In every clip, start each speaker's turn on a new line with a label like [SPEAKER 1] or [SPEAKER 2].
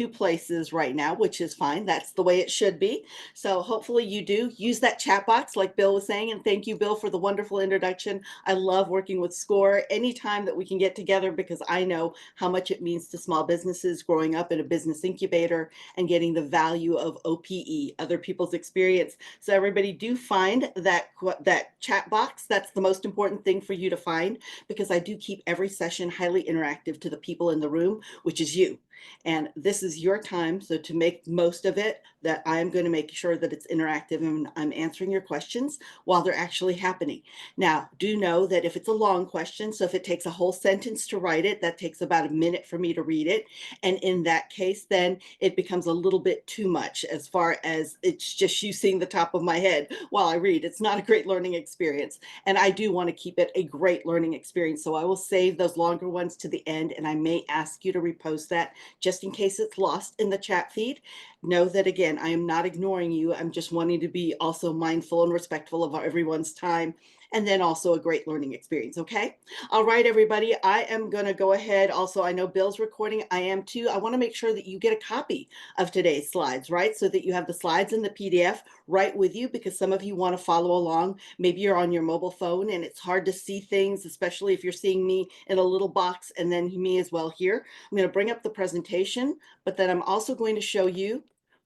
[SPEAKER 1] two places right now, which is fine. That's the way it should be. So hopefully you do use that chat box like Bill was saying. And thank you, Bill, for the wonderful introduction. I love working with SCORE anytime that we can get together because I know how much it means to small businesses growing up in a business incubator and getting the value of OPE, other people's experience. So everybody do find that chat box. That's the most important thing for you to find because I do keep every session highly interactive to the people in the room, which is you. And this is your time. So to make most of it, that I'm going to make sure that it's interactive and I'm answering your questions while they're actually happening. Now, do know that if it's a long question, so if it takes a whole sentence to write it, that takes about a minute for me to read it. And in that case, then it becomes a little bit too much as far as it's just you seeing the top of my head while I read. It's not a great learning experience. And I do want to keep it a great learning experience. So I will save those longer ones to the end and I may ask you to repost that just in case it's lost in the chat feed. Know that again, I am not ignoring you. I'm just wanting to be also mindful and respectful of everyone's time and then also a great learning experience. Okay. All right, everybody. I am going to go ahead. Also, I know Bill's recording. I am too. I want to make sure that you get a copy of today's slides, right? So that you have the slides in the PDF right with you because some of you want to follow along. Maybe you're on your mobile phone and it's hard to see things, especially if you're seeing me in a little box and then me as well here. I'm going to bring up the presentation, but then I'm also going to show you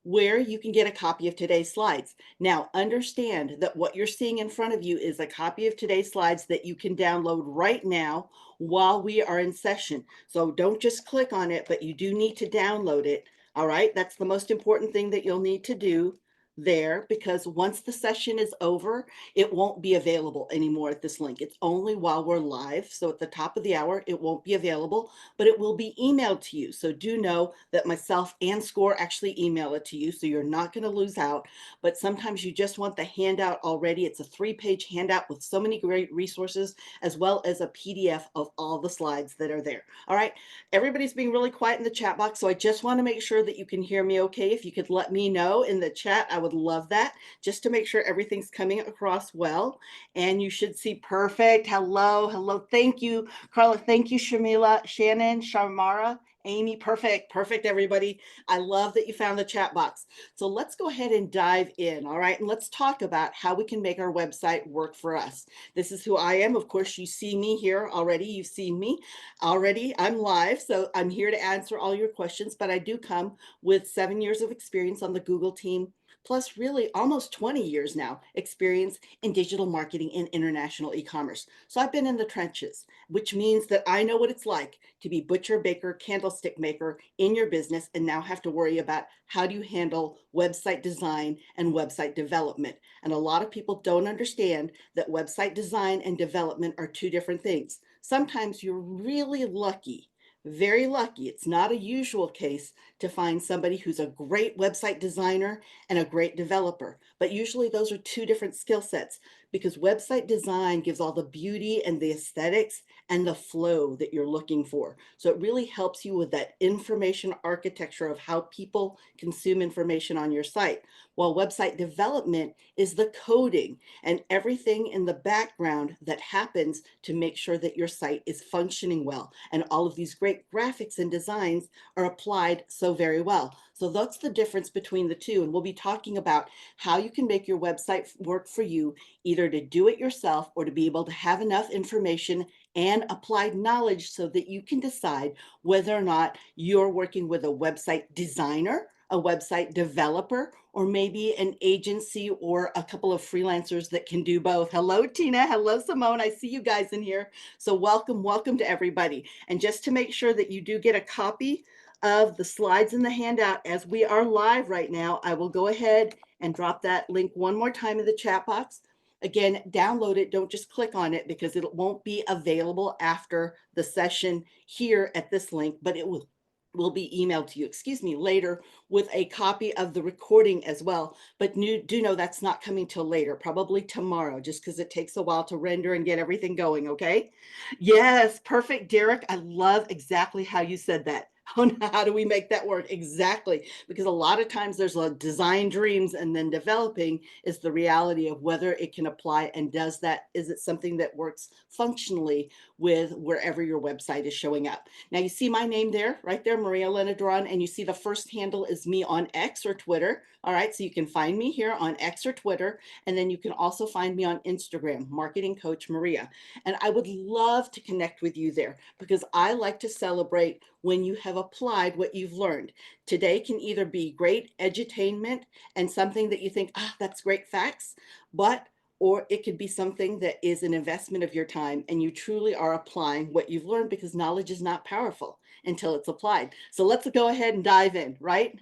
[SPEAKER 1] where you can get a copy of today's slides. Now, understand that what you're seeing in front of you is a copy of today's slides that you can download right now while we are in session. So don't just click on it, but you do need to download it. All right, that's the most important thing that you'll need to do there because once the session is over, it won't be available anymore at this link. It's only while we're live. So at the top of the hour, it won't be available, but it will be emailed to you. So do know that myself and SCORE actually email it to you. So you're not going to lose out, but sometimes you just want the handout already. It's a 3-page handout with so many great resources, as well as a PDF of all the slides that are there. All right. Everybody's being really quiet in the chat box. So I just want to make sure that you can hear me okay. If you could let me know in the chat, I would love that just to make sure everything's coming across well. And you should see perfect. Hello, hello. Thank you, Carla. Thank you, Shamila, Shannon, Sharmara, Amy. Perfect, everybody. I love that you found the chat box. So let's go ahead and dive in. All right. And let's talk about how we can make our website work for us. This is who I am. Of course, you see me here already. You've seen me already. I'm live. So I'm here to answer all your questions, but I do come with 7 years of experience on the Google team plus really almost 20 years now experience in digital marketing and international e-commerce. So I've been in the trenches, which means that I know what it's like to be butcher, baker, candlestick maker in your business and now have to worry about how do you handle website design and website development. And a lot of people don't understand that website design and development are two different things. Sometimes you're really lucky, very lucky. It's not a usual case to find somebody who's a great website designer and a great developer. But usually those are two different skill sets because website design gives all the beauty and the aesthetics and the flow that you're looking for. So it really helps you with that information architecture of how people consume information on your site. While website development is the coding and everything in the background that happens to make sure that your site is functioning well. And all of these great graphics and designs are applied so very well. So that's the difference between the two. And we'll be talking about how you can make your website work for you, either to do it yourself or to be able to have enough information and applied knowledge so that you can decide whether or not you're working with a website designer, a website developer, or maybe an agency or a couple of freelancers that can do both. Hello, Tina. Hello, Simone. I see you guys in here. So welcome to everybody. And just to make sure that you do get a copy of the slides in the handout as we are live right now, I will go ahead and drop that link one more time in the chat box. Again, download it. Don't just click on it because it won't be available after the session here at this link, but it will be emailed to you, later with a copy of the recording as well. But do know that's not coming till later, probably tomorrow, just because it takes a while to render and get everything going, okay? Yes, perfect, Derek. I love exactly how you said that. on how do we make that work exactly, because a lot of times there's a design dreams and then developing is the reality of whether it can apply, and does that, is it something that works functionally with wherever your website is showing up. Now you see my name there, right there, Maria Elena Duran, and you see the first handle is me on X or Twitter. All right, so you can find me here on X or Twitter, and then you can also find me on Instagram, Marketing Coach Maria. And I would love to connect with you there, because I like to celebrate when you have applied what you've learned. Today can either be great edutainment and something that you think, ah, that's great facts, but or it could be something that is an investment of your time and you truly are applying what you've learned, because knowledge is not powerful until it's applied. So let's go ahead and dive in, right?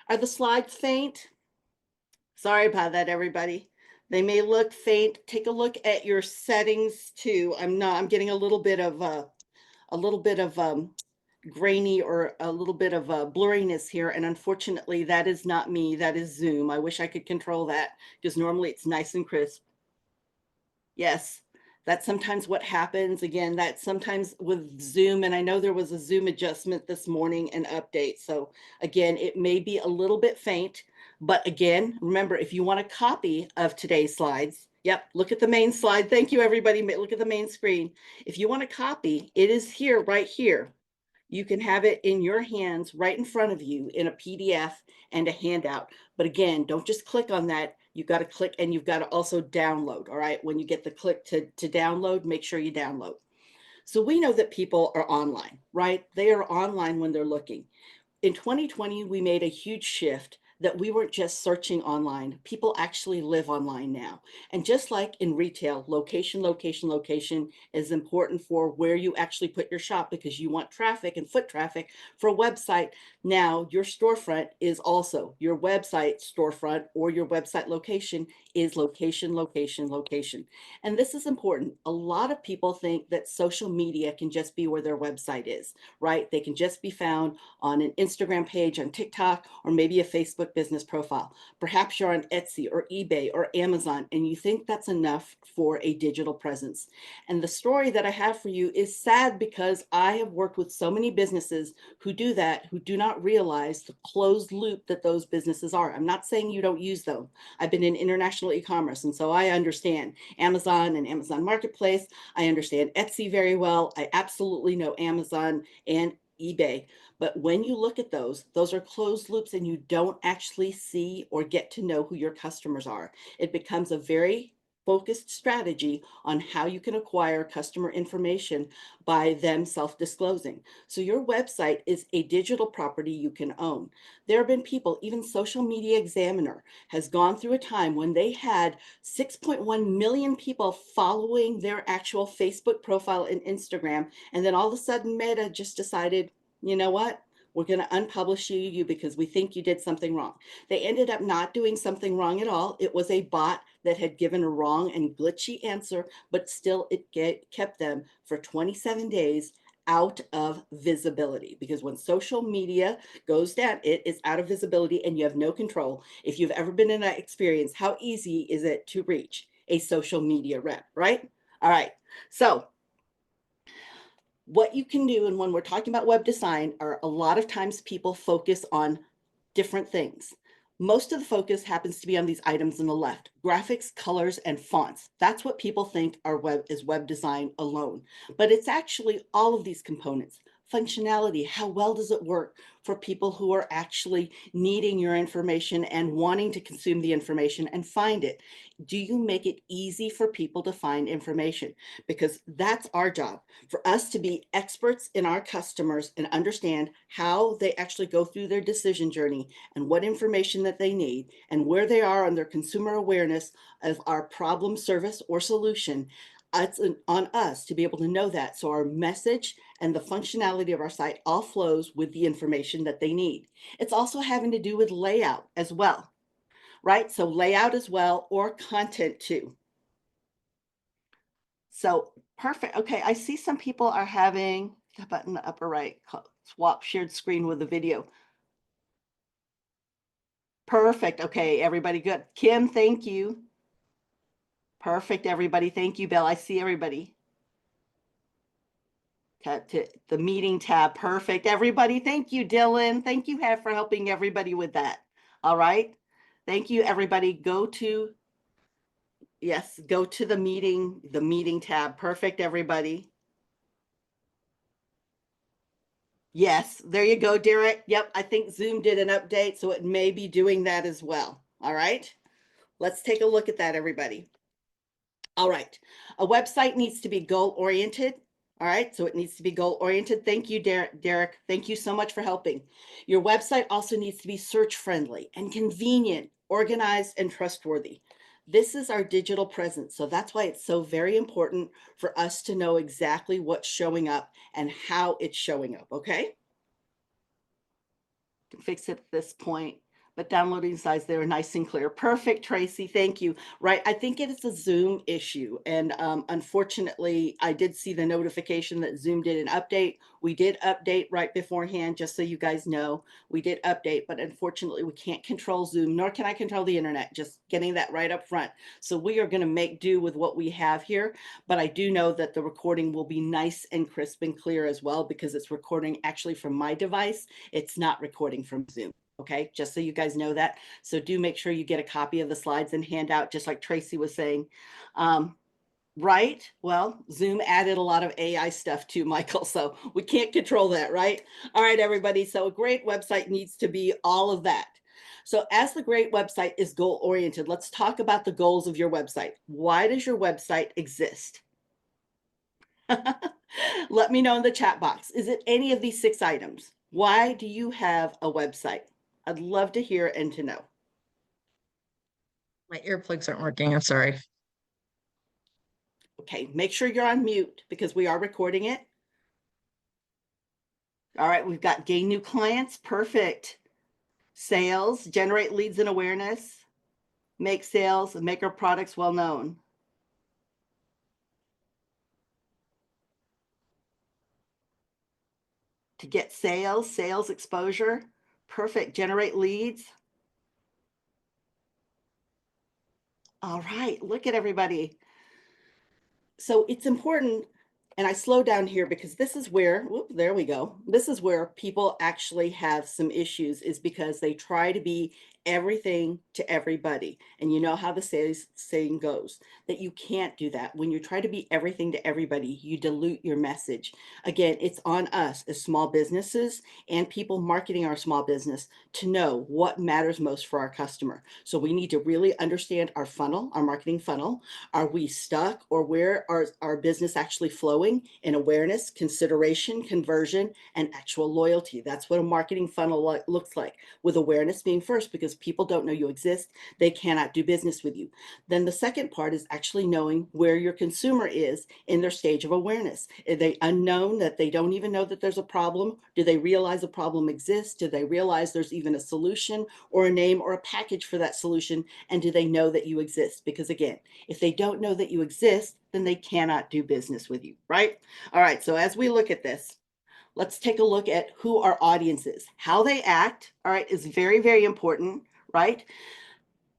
[SPEAKER 1] Are the slides faint? Sorry about that, everybody. They may look faint. Take a look at your settings too. I'm getting a little bit of grainy, or a little bit of blurriness here. And unfortunately, that is not me. That is Zoom. I wish I could control that, because normally it's nice and crisp. Yes, that's sometimes what happens. Again, that sometimes with Zoom, and I know there was a Zoom adjustment this morning and update. So again, it may be a little bit faint, but again, remember, if you want a copy of today's slides, yep, look at the main slide. Thank you, everybody. Look at the main screen. If you want a copy, it is here, right here. You can have it in your hands right in front of you in a PDF and a handout. But again, don't just click on that. You've got to click, and you've got to also download. All right. When you get the click to download, make sure you download. So we know that people are online, right? They are online when they're looking. In 2020, we made a huge shift that we weren't just searching online. People actually live online now. And just like in retail, location, location, location is important for where you actually put your shop, because you want traffic and foot traffic for a website. Now, your storefront is also your website storefront, or your website location is location, location, location. And this is important. A lot of people think that social media can just be where their website is, right? They can just be found on an Instagram page, on TikTok, or maybe a Facebook business profile. Perhaps you're on Etsy or eBay or Amazon, and you think that's enough for a digital presence. And the story that I have for you is sad, because I have worked with so many businesses who do that, who do not realize the closed loop that those businesses are. I'm not saying you don't use them. I've been in international e-commerce, and so I understand Amazon and Amazon Marketplace. I understand Etsy very well. I absolutely know Amazon and eBay. But when you look at those are closed loops, and you don't actually see or get to know who your customers are. It becomes a very focused strategy on how you can acquire customer information by them self-disclosing. So your website is a digital property you can own. There have been people, even Social Media Examiner has gone through a time when they had 6.1 million people following their actual Facebook profile and Instagram. And then all of a sudden, Meta just decided, you know what? We're going to unpublish you because we think you did something wrong. They ended up not doing something wrong at all. It was a bot that had given a wrong and glitchy answer, but still kept them for 27 days out of visibility, because when social media goes down, it is out of visibility and you have no control. If you've ever been in that experience, how easy is it to reach a social media rep, right? All right. So what you can do, and when we're talking about web design, are a lot of times people focus on different things. Most of the focus happens to be on these items on the left: graphics, colors, and fonts. That's what people think are web design alone. But it's actually all of these components. Functionality, how well does it work for people who are actually needing your information and wanting to consume the information and find it? Do you make it easy for people to find information? Because that's our job, for us to be experts in our customers and understand how they actually go through their decision journey and what information that they need and where they are on their consumer awareness of our problem, service, or solution. It's on us to be able to know that, so our message and the functionality of our site all flows with the information that they need. It's also having to do with layout as well, right? So layout as well, or content too. So perfect. Okay, I see some people are having the button in the upper right, swap shared screen with the video. Perfect. Okay, everybody good. Kim, thank you. Perfect, everybody. Thank you, Bill. I see everybody. to the meeting tab. Perfect. Everybody, thank you, Dylan. Thank you for helping everybody with that. All right. Thank you, everybody. Go to, yes, go to the meeting tab. Perfect, everybody. Yes, there you go, Derek. Yep, I think Zoom did an update, so it may be doing that as well. All right. Let's take a look at that, everybody. All right. A website needs to be goal oriented. All right. So it needs to be goal oriented. Thank you, Derek. Thank you so much for helping. Your website also needs to be search friendly and convenient, organized, and trustworthy. This is our digital presence. So that's why it's so very important for us to know exactly what's showing up and how it's showing up. Okay. Can fix it at this point, but downloading slides, they were nice and clear. Perfect, Tracy, thank you. Right, I think it is a Zoom issue, and unfortunately, I did see the notification that Zoom did an update. We did update right beforehand, just so you guys know. We did update, but unfortunately, we can't control Zoom, nor can I control the internet, just getting that right up front. So we are gonna make do with what we have here, but I do know that the recording will be nice and crisp and clear as well, because it's recording actually from my device. It's not recording from Zoom. Okay, just so you guys know that. So do make sure you get a copy of the slides and handout, just like Tracy was saying. Right? Well, Zoom added a lot of AI stuff too, Michael. So we can't control that, right? All right, everybody. So a great website needs to be all of that. So as the great website is goal oriented, let's talk about the goals of your website. Why does your website exist? Let me know in the chat box. Is it any of these 6 items? Why do you have a website? I'd love to hear and to know.
[SPEAKER 2] My earplugs aren't working. I'm sorry.
[SPEAKER 1] Okay, make sure you're on mute because we are recording it. All right, we've got gain new clients. Perfect. Sales, generate leads and awareness, make sales, and make our products well known. To get sales, sales exposure. Perfect. Generate leads. All right, look at everybody. So it's important, and I slow down here because this is where, whoop, there we go. This is where people actually have some issues, is because they try to be everything to everybody. And you know how the saying goes, that you can't do that. When you try to be everything to everybody, you dilute your message. Again, it's on us as small businesses and people marketing our small business to know what matters most for our customer. So we need to really understand our funnel, our marketing funnel. Are we stuck, or where are our business actually flowing in awareness, consideration, conversion, and actual loyalty? That's what a marketing funnel looks like, with awareness being first, because people don't know you exist. They cannot do business with you. Then the second part is actually knowing where your consumer is in their stage of awareness. Are they unknown, that they don't even know that there's a problem? Do they realize a problem exists? Do they realize there's even a solution or a name or a package for that solution? And do they know that you exist? Because again, if they don't know that you exist, then they cannot do business with you, right? All right, so as we look at this, let's take a look at who our audience is. How they act, all right, is very, very important, right?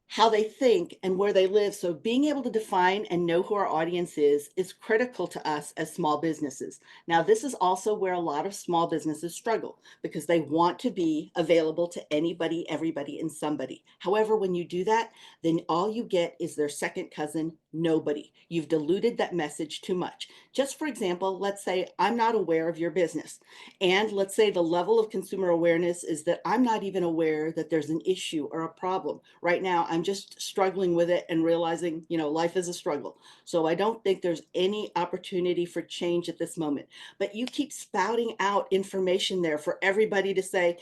[SPEAKER 1] How they think and where they live. So being able to define and know who our audience is critical to us as small businesses. Now, this is also where a lot of small businesses struggle, because they want to be available to anybody, everybody, and somebody. However, when you do that, then all you get is their second cousin, nobody. You've diluted that message too much. Just for example, let's say I'm not aware of your business. And let's say the level of consumer awareness is that I'm not even aware that there's an issue or a problem. Right now, I'm just struggling with it and realizing, life is a struggle. So I don't think there's any opportunity for change at this moment. But you keep spouting out information there for everybody to say,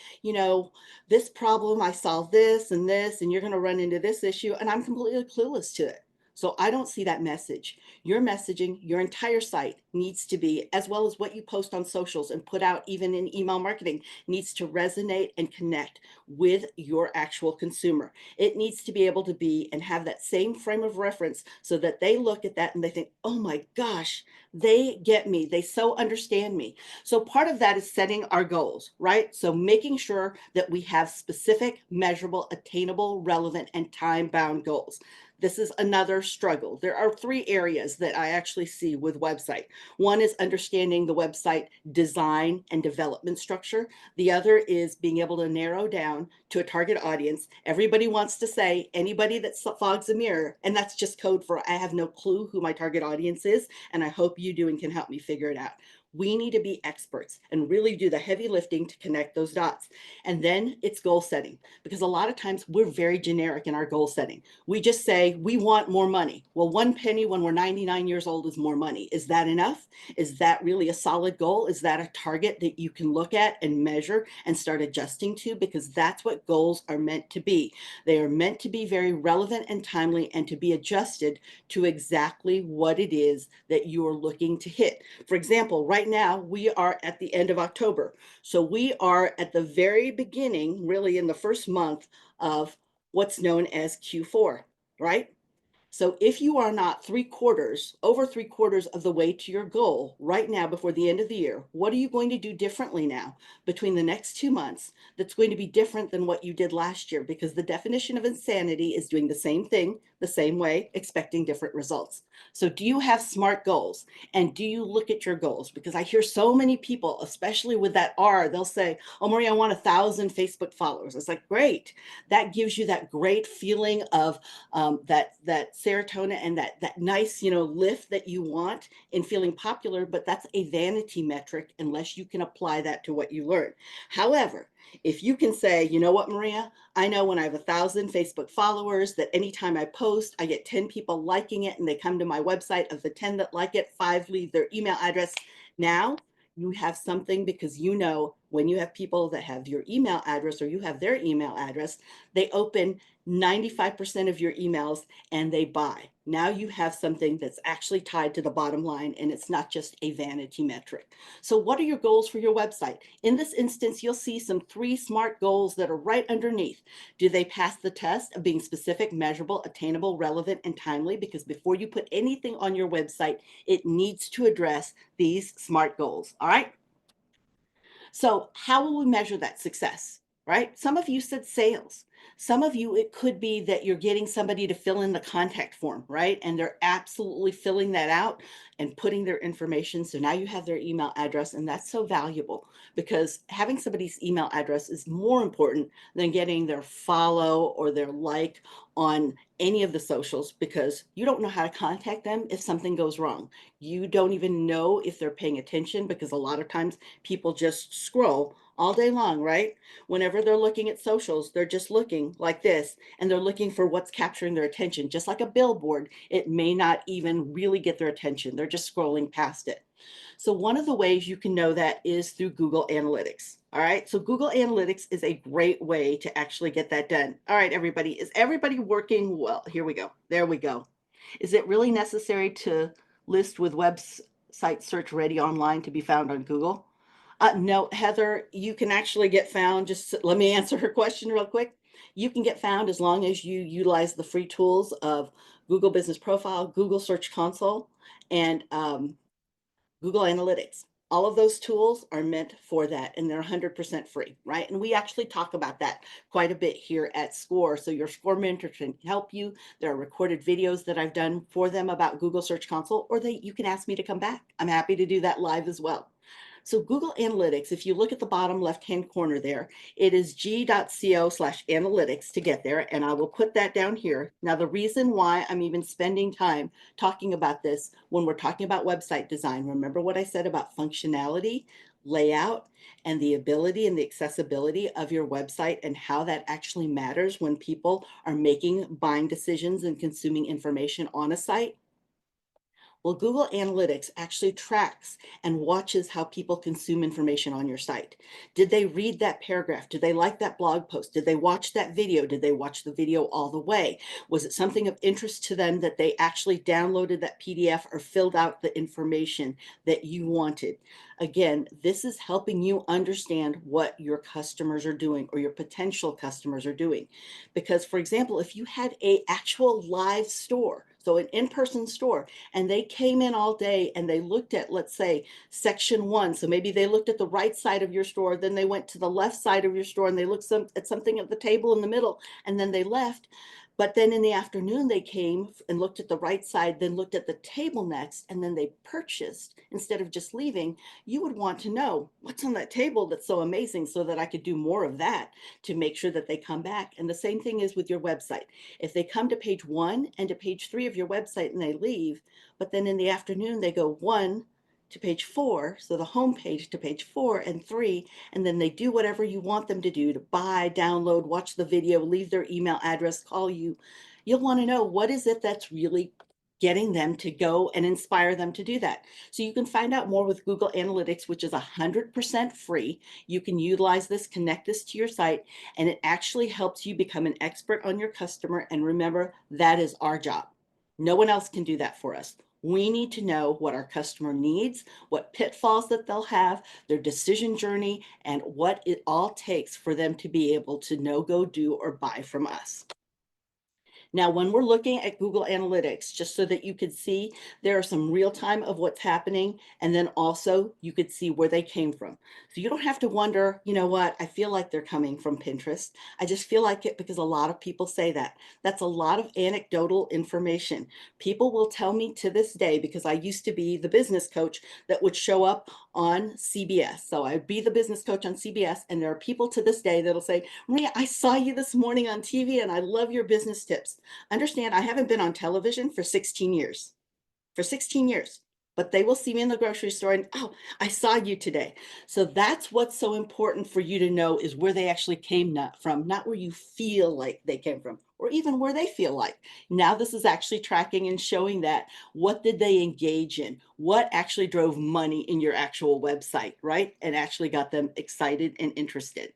[SPEAKER 1] this problem, I solved this, and you're going to run into this issue. And I'm completely clueless to it. So I don't see that message. Your messaging, your entire site needs to be, as well as what you post on socials and put out even in email marketing, needs to resonate and connect with your actual consumer. It needs to be able to be and have that same frame of reference, so that they look at that and they think, oh my gosh, they get me. They so understand me. So part of that is setting our goals, right? So making sure that we have specific, measurable, attainable, relevant, and time-bound goals. this is another struggle. There are three areas that I actually see with website. One is understanding the website design and development structure. The other is being able to narrow down to a target audience. Everybody wants to say anybody that fogs a mirror, and that's just code for I have no clue who my target audience is, and I hope you do and can help me figure it out. We need to be experts and really do the heavy lifting to connect those dots. And then it's goal setting, because a lot of times we're very generic in our goal setting. We just say we want more money. Well, one penny when we're 99 years old is more money. Is that enough? Is that really a solid goal? Is that a target that you can look at and measure and start adjusting to? Because that's what goals are meant to be. They are meant to be very relevant and timely and to be adjusted to exactly what it is that you are looking to hit. For example, right now we are at the end of October. So we are at the very beginning, really in the first month of what's known as Q4, right? So if you are not over 3/4 of the way to your goal right now before the end of the year, what are you going to do differently now between the next 2 months that's going to be different than what you did last year? Because the definition of insanity is doing the same thing the same way, expecting different results. So do you have SMART goals? And do you look at your goals? Because I hear so many people, especially with that R, they'll say, oh, Maria, I want 1,000 Facebook followers. It's like, great. That gives you that great feeling of that serotonin and that nice lift that you want in feeling popular, but that's a vanity metric unless you can apply that to what you learn. However, if you can say, you know what, Maria, I know when I have 1,000 Facebook followers that anytime I post, I get 10 people liking it and they come to my website. Of the 10 that like it, 5 leave their email address. Now you have something, because when you have people that have your email address or you have their email address, they open 95% of your emails and they buy. Now you have something that's actually tied to the bottom line and it's not just a vanity metric. So what are your goals for your website? In this instance, you'll see some 3 SMART goals that are right underneath. Do they pass the test of being specific, measurable, attainable, relevant, and timely? Because before you put anything on your website, it needs to address these SMART goals. All right. So how will we measure that success, right? Some of you said sales. Some of you, it could be that you're getting somebody to fill in the contact form, right? And they're absolutely filling that out and putting their information. So now you have their email address, and that's so valuable because having somebody's email address is more important than getting their follow or their like on any of the socials, because you don't know how to contact them if something goes wrong. You don't even know if they're paying attention, because a lot of times people just scroll all day long, right? Whenever they're looking at socials, they're just looking like this and they're looking for what's capturing their attention. Just like a billboard, it may not even really get their attention. They're just scrolling past it. So one of the ways you can know that is through Google Analytics. All right. So Google Analytics is a great way to actually get that done. All right, everybody. Is everybody working well? Here we go. There we go. Is it really necessary to list with website search ready online to be found on Google? No, Heather, you can actually get found. Just let me answer her question real quick. You can get found as long as you utilize the free tools of Google Business Profile, Google Search Console, and Google Analytics. All of those tools are meant for that, and they're 100% free, right? And we actually talk about that quite a bit here at SCORE. So your SCORE mentor can help you. There are recorded videos that I've done for them about Google Search Console, or you can ask me to come back. I'm happy to do that live as well. So Google Analytics, if you look at the bottom left-hand corner there, it is g.co/analytics to get there, and I will put that down here. Now, the reason why I'm even spending time talking about this when we're talking about website design, remember what I said about functionality, layout, and the ability and the accessibility of your website and how that actually matters when people are making buying decisions and consuming information on a site? Well, Google Analytics actually tracks and watches how people consume information on your site. Did they read that paragraph? Did they like that blog post? Did they watch that video? Did they watch the video all the way? Was it something of interest to them that they actually downloaded that PDF or filled out the information that you wanted? Again, this is helping you understand what your customers are doing or your potential customers are doing. Because, for example, if you had an actual live store, so an in-person store, and they came in all day and they looked at, let's say, section 1. So maybe they looked at the right side of your store, then they went to the left side of your store and they looked at something at the table in the middle, and then they left. But then in the afternoon, they came and looked at the right side, then looked at the table next, and then they purchased instead of just leaving. You would want to know what's on that table that's so amazing so that I could do more of that to make sure that they come back. And the same thing is with your website. If they come to page 1 and to page 3 of your website and they leave, but then in the afternoon they go 1 to page 4, so the home page to page 4 and 3, and then they do whatever you want them to do, to buy, download, watch the video, leave their email address, call you, you'll want to know what is it that's really getting them to go and inspire them to do that. So you can find out more with Google Analytics, which is 100% free. You can utilize this, connect this to your site, and it actually helps you become an expert on your customer. And remember, that is our job. No one else can do that for us. We need to know what our customer needs, what pitfalls that they'll have, their decision journey, and what it all takes for them to be able to know, go, do, or buy from us. Now, when we're looking at Google Analytics, just so that you could see, there are some real time of what's happening, and then also you could see where they came from. So you don't have to wonder, you know what, I feel like they're coming from Pinterest. I just feel like it because a lot of people say that. That's a lot of anecdotal information. People will tell me to this day, because I used to be the business coach that would show up on CBS. So I'd be the business coach on CBS, and there are people to this day that'll say, Maria, I saw you this morning on TV and I love your business tips. Understand, I haven't been on television for 16 years. For 16 years. But they will see me in the grocery store and, oh, I saw you today. So that's what's so important for you to know, is where they actually came from, not where you feel like they came from, or even where they feel like. Now this is actually tracking and showing that what did they engage in? What actually drove money in your actual website, right? And actually got them excited and interested.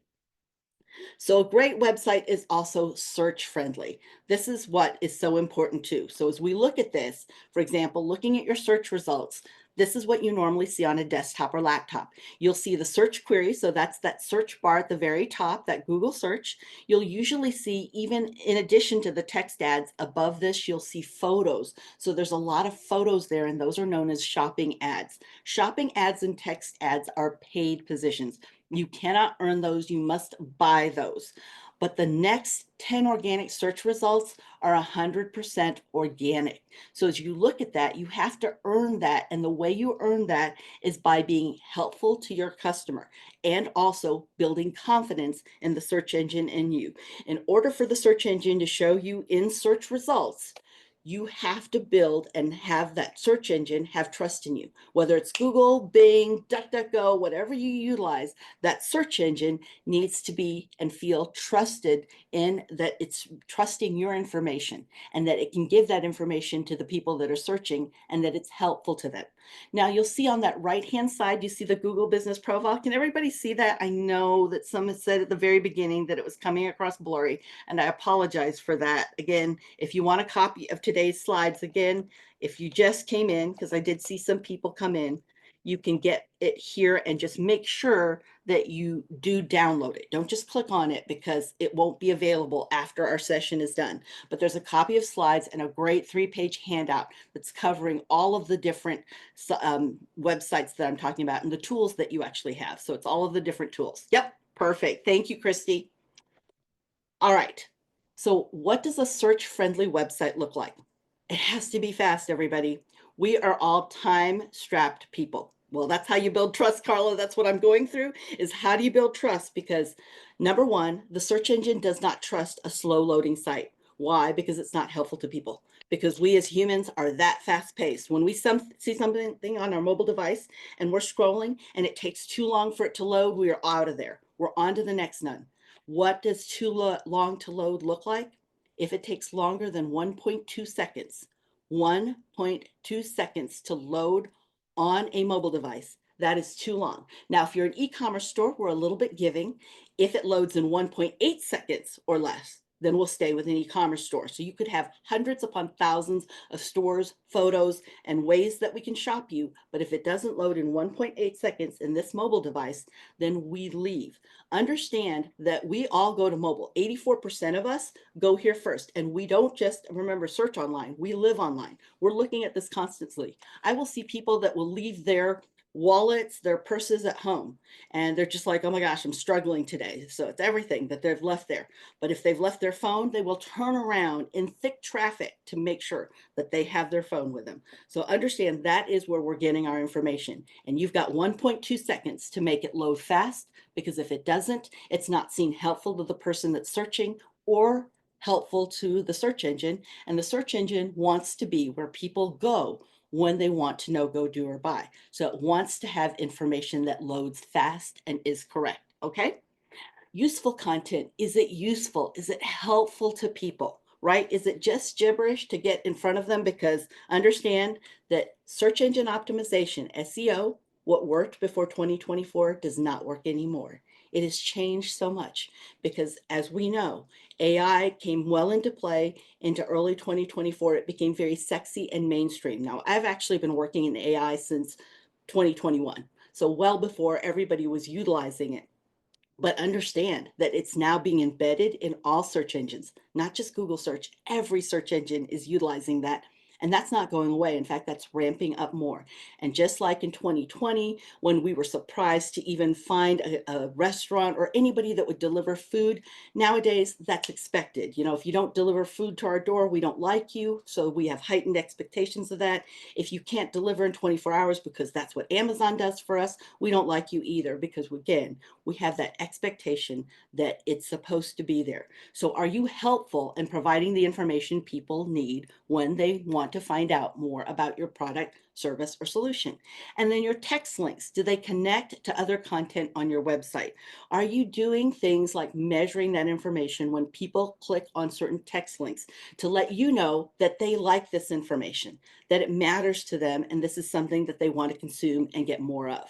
[SPEAKER 1] So a great website is also search friendly. This is what is so important too. So as we look at this, for example, looking at your search results, this is what you normally see on a desktop or laptop. You'll see the search query. So that's that search bar at the very top, that Google search. You'll usually see, even in addition to the text ads above this, you'll see photos. So there's a lot of photos there, and those are known as shopping ads. Shopping ads and text ads are paid positions. You cannot earn those, you must buy those. But the next 10 organic search results are 100% organic. So as you look at that, you have to earn that. And the way you earn that is by being helpful to your customer and also building confidence in the search engine and you. In order for the search engine to show you in search results, you have to build and have that search engine have trust in you. Whether it's Google, Bing, DuckDuckGo, whatever you utilize, that search engine needs to be and feel trusted in that it's trusting your information, and that it can give that information to the people that are searching, and that it's helpful to them. Now you'll see on that right-hand side, you see the Google Business Profile. Can everybody see that? I know that some had said at the very beginning that it was coming across blurry, and I apologize for that. Again, if you want a copy of today's slides, again, if you just came in, because I did see some people come in, you can get it here, and just make sure that you do download it. Don't just click on it, because it won't be available after our session is done. But there's a copy of slides and a great 3-page handout that's covering all of the different websites that I'm talking about and the tools that you actually have. So it's all of the different tools. Yep, perfect. Thank you, Christy. All right. So what does a search-friendly website look like? It has to be fast, everybody. We are all time-strapped people. Well, that's how you build trust, Carla. That's what I'm going through, is how do you build trust? Because number one, the search engine does not trust a slow-loading site. Why? Because it's not helpful to people. Because we as humans are that fast-paced. When we see something on our mobile device and we're scrolling and it takes too long for it to load, we are out of there. We're on to the next one. What does too long to load look like? If it takes longer than 1.2 seconds, 1.2 seconds to load on a mobile device, that is too long. Now, if you're an e-commerce store, we're a little bit giving. If it loads in 1.8 seconds or less, then we'll stay with an e-commerce store. So you could have hundreds upon thousands of stores, photos, and ways that we can shop you. But if it doesn't load in 1.8 seconds in this mobile device, then we leave. Understand that we all go to mobile. 84% of us go here first. And we don't just, remember, search online. We live online. We're looking at this constantly. I will see people that will leave their wallets, their purses at home. And they're just like, oh my gosh, I'm struggling today. So it's everything that they've left there. But if they've left their phone, they will turn around in thick traffic to make sure that they have their phone with them. So understand that is where we're getting our information. And you've got 1.2 seconds to make it load fast, because if it doesn't, it's not seen helpful to the person that's searching or helpful to the search engine. And the search engine wants to be where people go when they want to know, go, do, or buy. So it wants to have information that loads fast and is correct. Okay. Useful content. Is it useful? Is it helpful to people? Right? Is it just gibberish to get in front of them? Because understand that search engine optimization, SEO, what worked before 2024 does not work anymore. It has changed so much because, as we know, AI came well into play into early 2024. It became very sexy and mainstream. Now, I've actually been working in AI since 2021, so well before everybody was utilizing it. But understand that it's now being embedded in all search engines, not just Google search. Every search engine is utilizing that. And that's not going away. In fact, that's ramping up more. And just like in 2020, when we were surprised to even find a restaurant or anybody that would deliver food, nowadays that's expected. You know, if you don't deliver food to our door, we don't like you. So we have heightened expectations of that. If you can't deliver in 24 hours because that's what Amazon does for us, we don't like you either, because again, we have that expectation that it's supposed to be there. So are you helpful in providing the information people need when they want to find out more about your product, service, or solution? And then your text links, do they connect to other content on your website? Are you doing things like measuring that information when people click on certain text links to let you know that they like this information, that it matters to them, and this is something that they want to consume and get more of?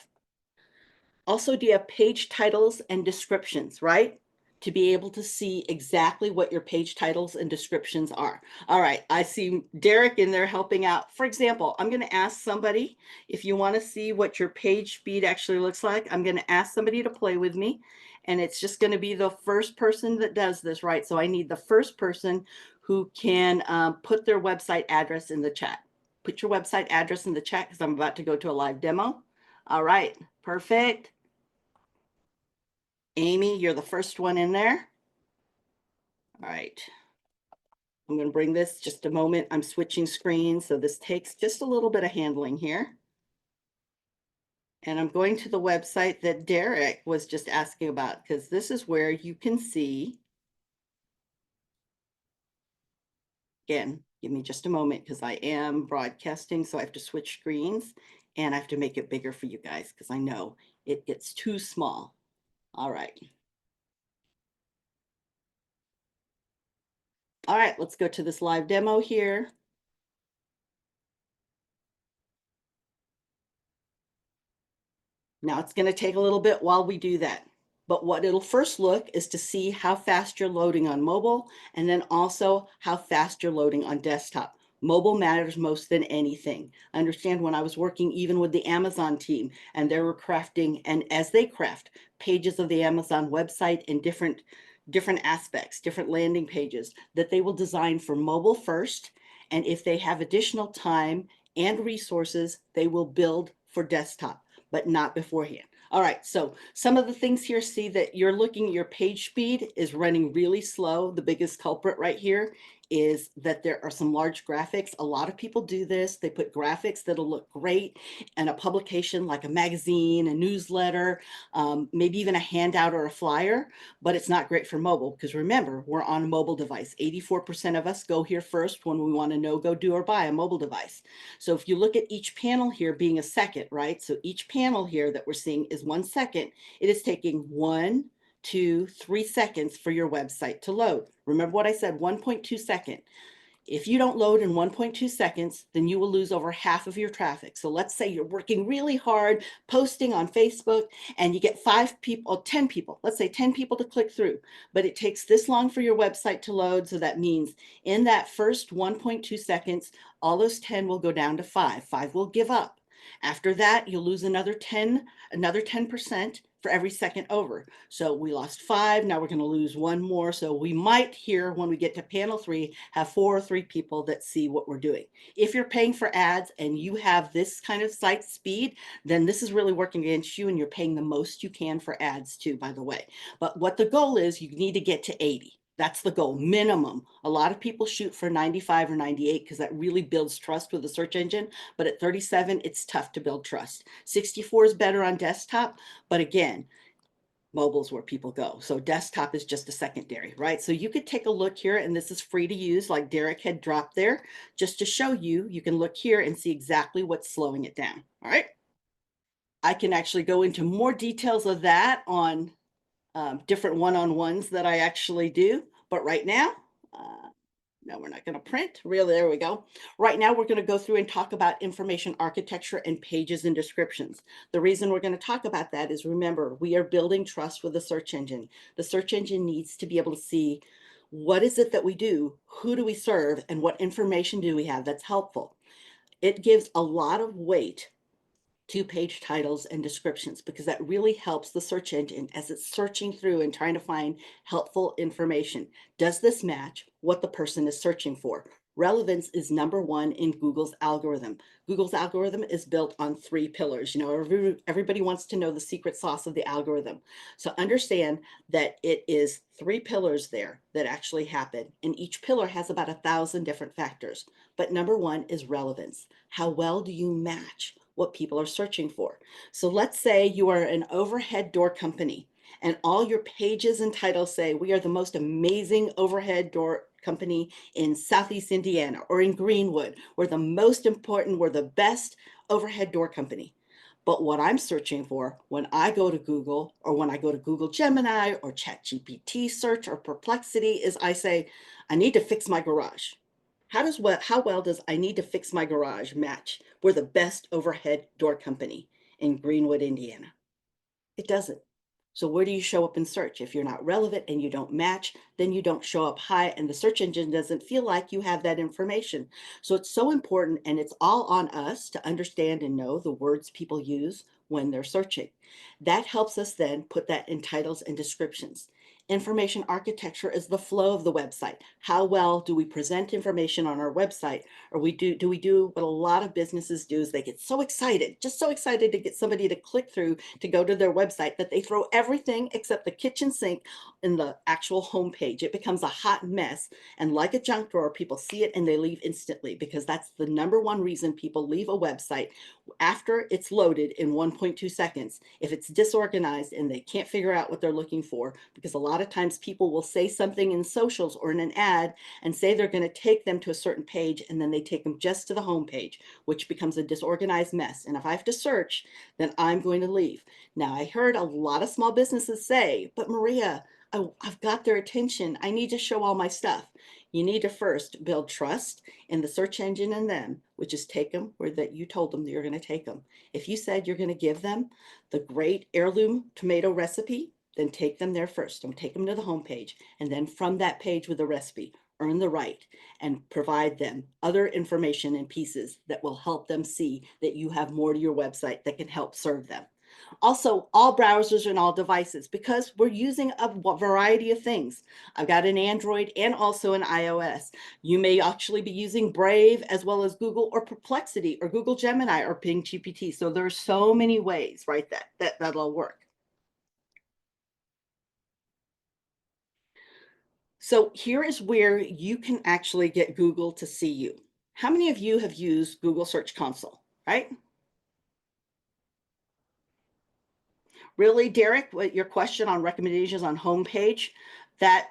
[SPEAKER 1] Also, do you have page titles and descriptions, right? To be able to see exactly what your page titles and descriptions are. All right, I see Derek in there helping out. For example, I'm going to ask somebody, if you want to see what your page speed actually looks like, I'm going to ask somebody to play with me. And it's just going to be the first person that does this, right? So I need the first person who can put their website address in the chat. Put your website address in the chat because I'm about to go to a live demo. All right, perfect. Amy, you're the first one in there. All right. I'm going to bring this just a moment. I'm switching screens, so this takes just a little bit of handling here. And I'm going to the website that Derek was just asking about, because this is where you can see. Again, give me just a moment because I am broadcasting, so I have to switch screens and I have to make it bigger for you guys because I know it gets too small. All right. All right, let's go to this live demo here. Now it's going to take a little bit while we do that. But what it'll first look is to see how fast you're loading on mobile, and then also how fast you're loading on desktop. Mobile matters most than anything. I understand when I was working even with the Amazon team, and they were crafting, and as they craft pages of the Amazon website in different aspects, different landing pages, that they will design for mobile first. And if they have additional time and resources, they will build for desktop, but not beforehand. All right, so some of the things here, see that you're looking, your page speed is running really slow. The biggest culprit right here is that there are some large graphics. A lot of people do this. They put graphics that'll look great in a publication like a magazine, a newsletter, maybe even a handout or a flyer, but it's not great for mobile because remember, we're on a mobile device. 84% of us go here first when we want to know, go, do, or buy a mobile device. So if you look at each panel here being a second, right? So each panel here that we're seeing is 1 second. It is taking 1, 2, 3 seconds for your website to load. Remember what I said, 1.2 second. If you don't load in 1.2 seconds, then you will lose over half of your traffic. So let's say you're working really hard, posting on Facebook, and you get 5 people, 10 people, let's say 10 people to click through, but it takes this long for your website to load. So that means in that first 1.2 seconds, all those 10 will go down to 5. 5 will give up. After that, you'll lose another 10% for every second over. So we lost 5, now we're going to lose 1 more. So we might here, when we get to panel 3, have 4 or 3 people that see what we're doing. If you're paying for ads and you have this kind of site speed, then this is really working against you, and you're paying the most you can for ads too, by the way. But what the goal is, you need to get to 80. That's the goal, minimum. A lot of people shoot for 95 or 98 because that really builds trust with the search engine. But at 37, it's tough to build trust. 64 is better on desktop. But again, mobile's where people go. So desktop is just a secondary, right? So you could take a look here, and this is free to use, like Derek had dropped there, just to show you. You can look here and see exactly what's slowing it down. All right. I can actually go into more details of that on different one-on-ones that I actually do. But right now, no, we're not going to print. Really, there we go. Right now, we're going to go through and talk about information architecture and pages and descriptions. The reason we're going to talk about that is, remember, we are building trust with the search engine. The search engine needs to be able to see what is it that we do, who do we serve, and what information do we have that's helpful. It gives a lot of weight to page titles and descriptions because that really helps the search engine as it's searching through and trying to find helpful information. Does this match what the person is searching for? Relevance is number 1 in Google's algorithm. Google's algorithm is built on 3 pillars. You know, everybody wants to know the secret sauce of the algorithm. So understand that it is 3 pillars there that actually happen, and each pillar has about 1,000 different factors. But number 1 is relevance. How well do you match what people are searching for? So let's say you are an overhead door company and all your pages and titles say, we are the most amazing overhead door company in Southeast Indiana or in Greenwood. We're the most important, we're the best overhead door company. But what I'm searching for when I go to Google, or when I go to Google Gemini or ChatGPT search or Perplexity, is I say, I need to fix my garage. How well does I need to fix my garage match? We're the best overhead door company in Greenwood, Indiana. It doesn't. So where do you show up in search? If you're not relevant and you don't match, then you don't show up high, and the search engine doesn't feel like you have that information. So it's so important, and it's all on us to understand and know the words people use when they're searching. That helps us then put that in titles and descriptions. Information architecture is the flow of the website. How well do we present information on our website? Or do we do what a lot of businesses do, is they get so excited, just so excited to get somebody to click through to go to their website, that they throw everything except the kitchen sink in the actual homepage. It becomes a hot mess. And like a junk drawer, people see it and they leave instantly, because that's the number 1 reason people leave a website after it's loaded in 1.2 seconds. If it's disorganized and they can't figure out what they're looking for, because a lot of times people will say something in socials or in an ad and say they're going to take them to a certain page, and then they take them just to the home page, which becomes a disorganized mess. And if I have to search, then I'm going to leave. Now, I heard a lot of small businesses say, but Maria, I've got their attention. I need to show all my stuff. You need to first build trust in the search engine and them, which is take them where that you told them that you're going to take them. If you said you're going to give them the great heirloom tomato recipe, then take them there first. Don't take them to the homepage. And then from that page with the recipe, earn the right and provide them other information and pieces that will help them see that you have more to your website that can help serve them. Also, all browsers and all devices, because we're using a variety of things. I've got an Android and also an iOS. You may actually be using Brave as well as Google or Perplexity or Google Gemini or Bing GPT. So there's so many ways, right, that'll work. So here is where you can actually get Google to see you. How many of you have used Google Search Console, right? Really, Derek, what your question on recommendations on homepage, that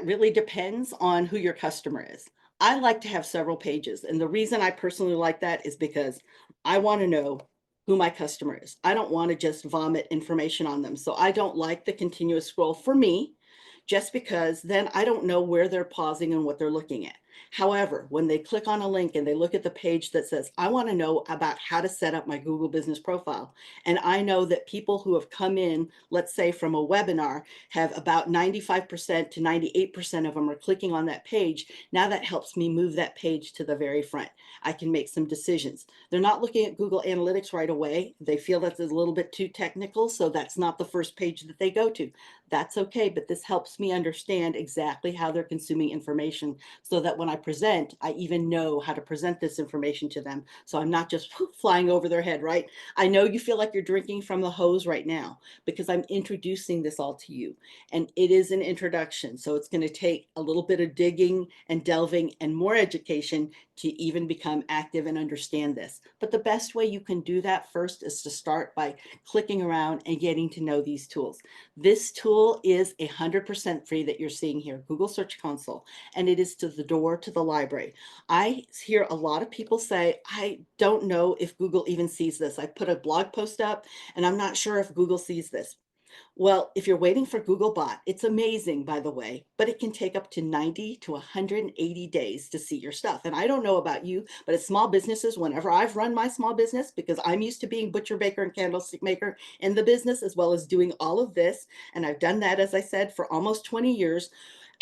[SPEAKER 1] really depends on who your customer is. I like to have several pages, and the reason I personally like that is because I want to know who my customer is. I don't want to just vomit information on them. So I don't like the continuous scroll for me, just because then I don't know where they're pausing and what they're looking at. However, when they click on a link and they look at the page that says, I want to know about how to set up my Google business profile. And I know that people who have come in, let's say from a webinar, have about 95% to 98% of them are clicking on that page. Now that helps me move that page to the very front. I can make some decisions. They're not looking at Google Analytics right away. They feel that's a little bit too technical, so that's not the first page that they go to. That's okay, but this helps me understand exactly how they're consuming information so that when I present, I even know how to present this information to them. So I'm not just flying over their head, right? I know you feel like you're drinking from the hose right now because I'm introducing this all to you. And it is an introduction. So it's going to take a little bit of digging and delving and more education to even become active and understand this. But the best way you can do that first is to start by clicking around and getting to know these tools. This tool is 100% free that you're seeing here, Google Search Console, and it is to the door to the library. I hear a lot of people say, I don't know if Google even sees this. I put a blog post up and I'm not sure if Google sees this. Well, if you're waiting for Googlebot, it's amazing, by the way, but it can take up to 90 to 180 days to see your stuff. And I don't know about you, but as small businesses, whenever I've run my small business, because I'm used to being butcher, baker, and candlestick maker in the business, as well as doing all of this, and I've done that, as I said, for almost 20 years.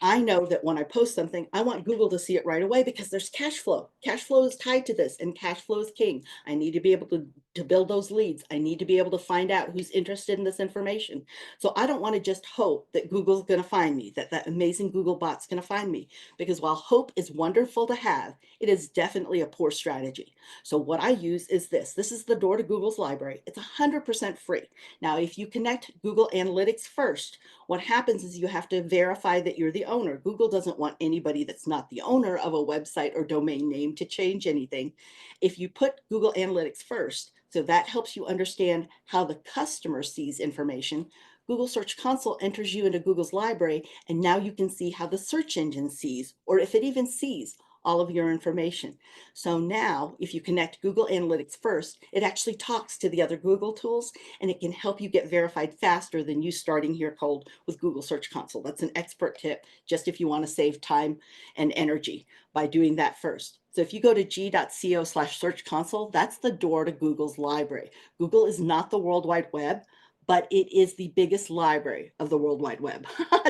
[SPEAKER 1] I know that when I post something, I want Google to see it right away because there's cash flow. Cash flow is tied to this, and cash flow is king. I need to be able to build those leads. I need to be able to find out who's interested in this information. So I don't want to just hope that Google's going to find me, that that amazing Google bot's going to find me, because while hope is wonderful to have, it is definitely a poor strategy. So what I use is this. This is the door to Google's library. It's 100% free. Now, if you connect Google Analytics first, what happens is you have to verify that you're the owner. Google doesn't want anybody that's not the owner of a website or domain name to change anything. If you put Google Analytics first, so that helps you understand how the customer sees information, Google Search Console enters you into Google's library, and now you can see how the search engine sees, or if it even sees all of your information. So now, if you connect Google Analytics first, it actually talks to the other Google tools, and it can help you get verified faster than you starting here cold with Google Search Console. That's an expert tip, just if you want to save time and energy by doing that first. So if you go to g.co/search console, that's the door to Google's library. Google is not the World Wide Web, but it is the biggest library of the World Wide Web.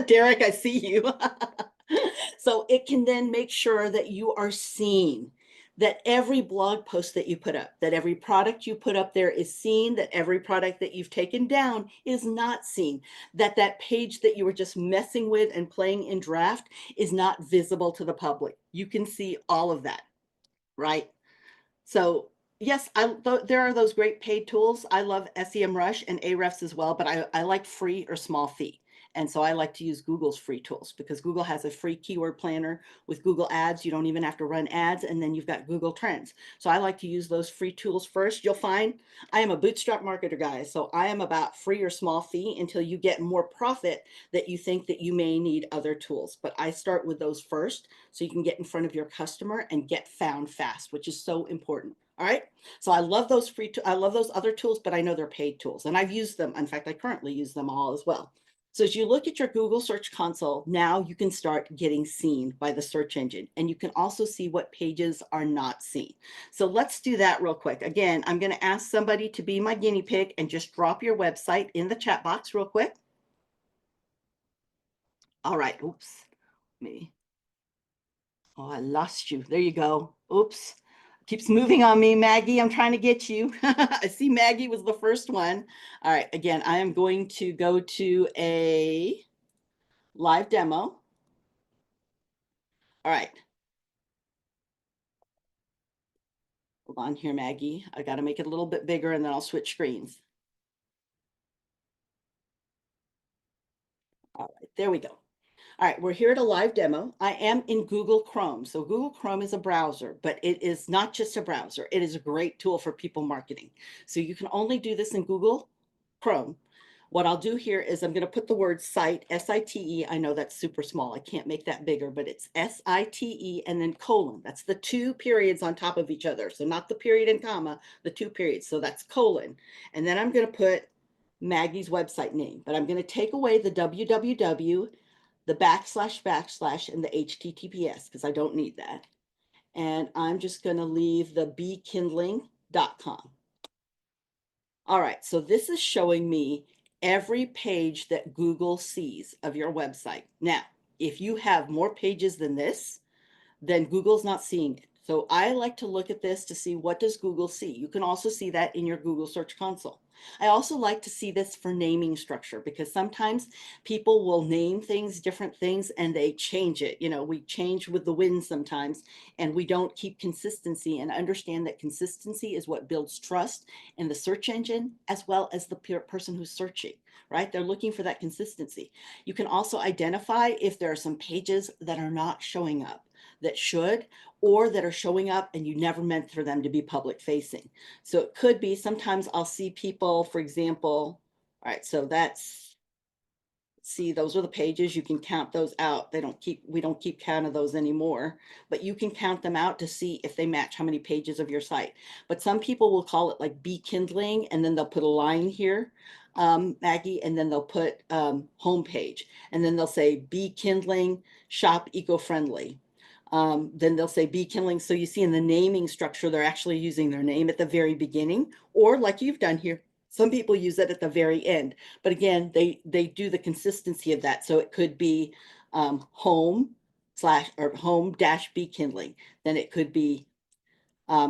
[SPEAKER 1] Derek, I see you. So it can then make sure that you are seen, that every blog post that you put up, that every product you put up there is seen, that every product that you've taken down is not seen, that that page that you were just messing with and playing in draft is not visible to the public. You can see all of that, right? So yes, there are those great paid tools. I love SEMrush and Ahrefs as well, but I like free or small fee. And so I like to use Google's free tools because Google has a free keyword planner with Google Ads. You don't even have to run ads, and then you've got Google Trends. So I like to use those free tools first. You'll find I am a bootstrap marketer, guys. So I am about free or small fee until you get more profit that you think that you may need other tools. But I start with those first so you can get in front of your customer and get found fast, which is so important. All right. So I love those I love those other tools, but I know they're paid tools and I've used them. In fact, I currently use them all as well. So as you look at your Google Search Console, now you can start getting seen by the search engine, and you can also see what pages are not seen. So let's do that real quick. Again, I'm going to ask somebody to be my guinea pig and just drop your website in the chat box real quick. All right. Oops. Me. Oh, I lost you. There you go. Oops. Keeps moving on me, Maggie. I'm trying to get you. I see Maggie was the first one. All right. Again, I am going to go to a live demo. All right. Hold on here, Maggie. I got to make it a little bit bigger and then I'll switch screens. All right. There we go. All right, we're here at a live demo. I am in Google Chrome. So Google Chrome is a browser, but it is not just a browser. It is a great tool for people marketing. So you can only do this in Google Chrome. What I'll do here is I'm going to put the word site, S-I-T-E. I know that's super small. I can't make that bigger, but it's S-I-T-E and then colon. That's the two periods on top of each other. So not the period and comma, the two periods. So that's colon. And then I'm going to put Maggie's website name, but I'm going to take away the www the backslash, and the HTTPS, because I don't need that. And I'm just going to leave the bekindling.com. All right, so this is showing me every page that Google sees of your website. Now, if you have more pages than this, then Google's not seeing it. So I like to look at this to see what does Google see. You can also see that in your Google Search Console. I also like to see this for naming structure, because sometimes people will name things different things and they change it. You know, we change with the wind sometimes, and we don't keep consistency and understand that consistency is what builds trust in the search engine as well as the person who's searching, right? They're looking for that consistency. You can also identify if there are some pages that are not showing up that should, or that are showing up and you never meant for them to be public facing. So it could be, sometimes I'll see people, for example, all right, so that's, see, those are the pages. You can count those out. We don't keep count of those anymore, but you can count them out to see if they match how many pages of your site. But some people will call it like bekindling, and then they'll put a line here, Maggie, and then they'll put homepage, and then they'll say bekindling shop eco-friendly. Then they'll say bekindling. So you see in the naming structure, they're actually using their name at the very beginning, or like you've done here, some people use it at the very end. But again, they do the consistency of that. So it could be home slash or home dash bekindling. Then it could be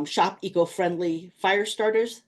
[SPEAKER 1] shop eco-friendly fire starters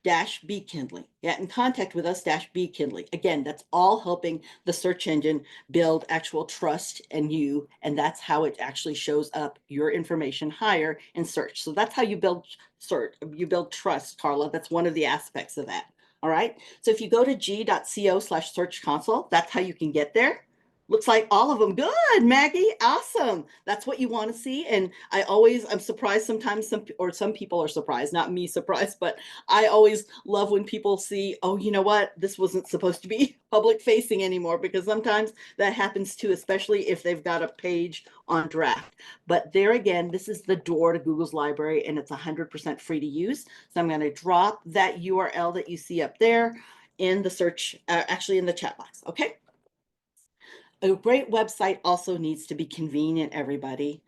[SPEAKER 1] dash bekindling. Get in contact with us dash bekindling. Again, that's all helping the search engine build actual trust in you, and that's how it actually shows up your information higher in search. So that's how you build search, you build trust, Carla. That's one of the aspects of that. All right. So if you go to g.co/search console, that's how you can get there. Looks like all of them. Good, Maggie. Awesome. That's what you want to see. And I'm surprised sometimes some people are surprised, not me surprised, but I always love when people see, oh, you know what? This wasn't supposed to be public facing anymore, because sometimes that happens too, especially if they've got a page on draft. But there again, this is the door to Google's library, and it's 100% free to use. So I'm going to drop that URL that you see up there in the search, actually in the chat box. Okay. A great website also needs to be convenient, everybody.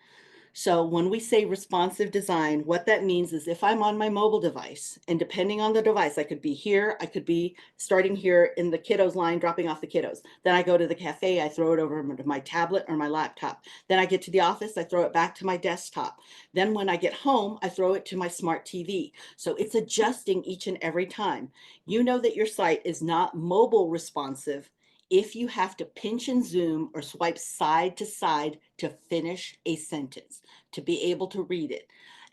[SPEAKER 1] So when we say responsive design, what that means is if I'm on my mobile device, and depending on the device, I could be here, I could be starting here in the kiddos line, dropping off the kiddos. Then I go to the cafe, I throw it over to my tablet or my laptop. Then I get to the office, I throw it back to my desktop. Then when I get home, I throw it to my smart TV. So it's adjusting each and every time. You know that your site is not mobile responsive if you have to pinch and zoom or swipe side to side to finish a sentence, to be able to read it.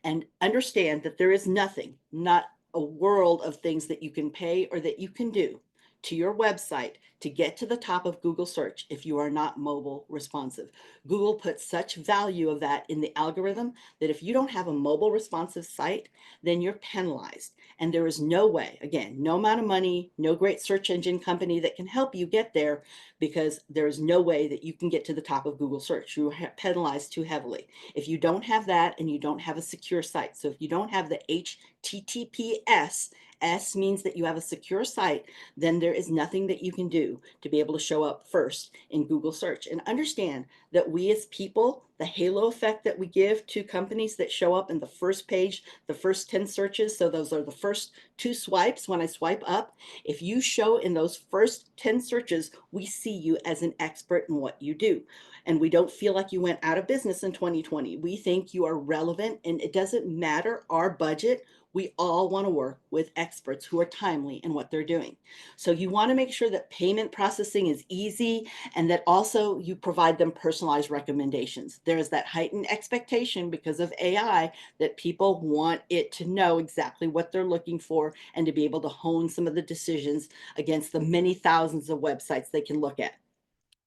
[SPEAKER 1] And understand that there is nothing, not a world of things that you can pay or that you can do to your website to get to the top of Google search if you are not mobile responsive. Google puts such value of that in the algorithm that if you don't have a mobile responsive site, then you're penalized. And there is no way, again, no amount of money, no great search engine company that can help you get there, because there is no way that you can get to the top of Google search. You are penalized too heavily if you don't have that and you don't have a secure site. So if you don't have the HTTPS, S means that you have a secure site, then there is nothing that you can do to be able to show up first in Google search. And understand that we as people, the halo effect that we give to companies that show up in the first page, the first 10 searches, so those are the first 2 swipes when I swipe up. If you show in those first 10 searches, we see you as an expert in what you do. And we don't feel like you went out of business in 2020. We think you are relevant, and it doesn't matter our budget. We all want to work with experts who are timely in what they're doing. So you want to make sure that payment processing is easy, and that also you provide them personalized recommendations. There is that heightened expectation because of AI that people want it to know exactly what they're looking for and to be able to hone some of the decisions against the many thousands of websites they can look at.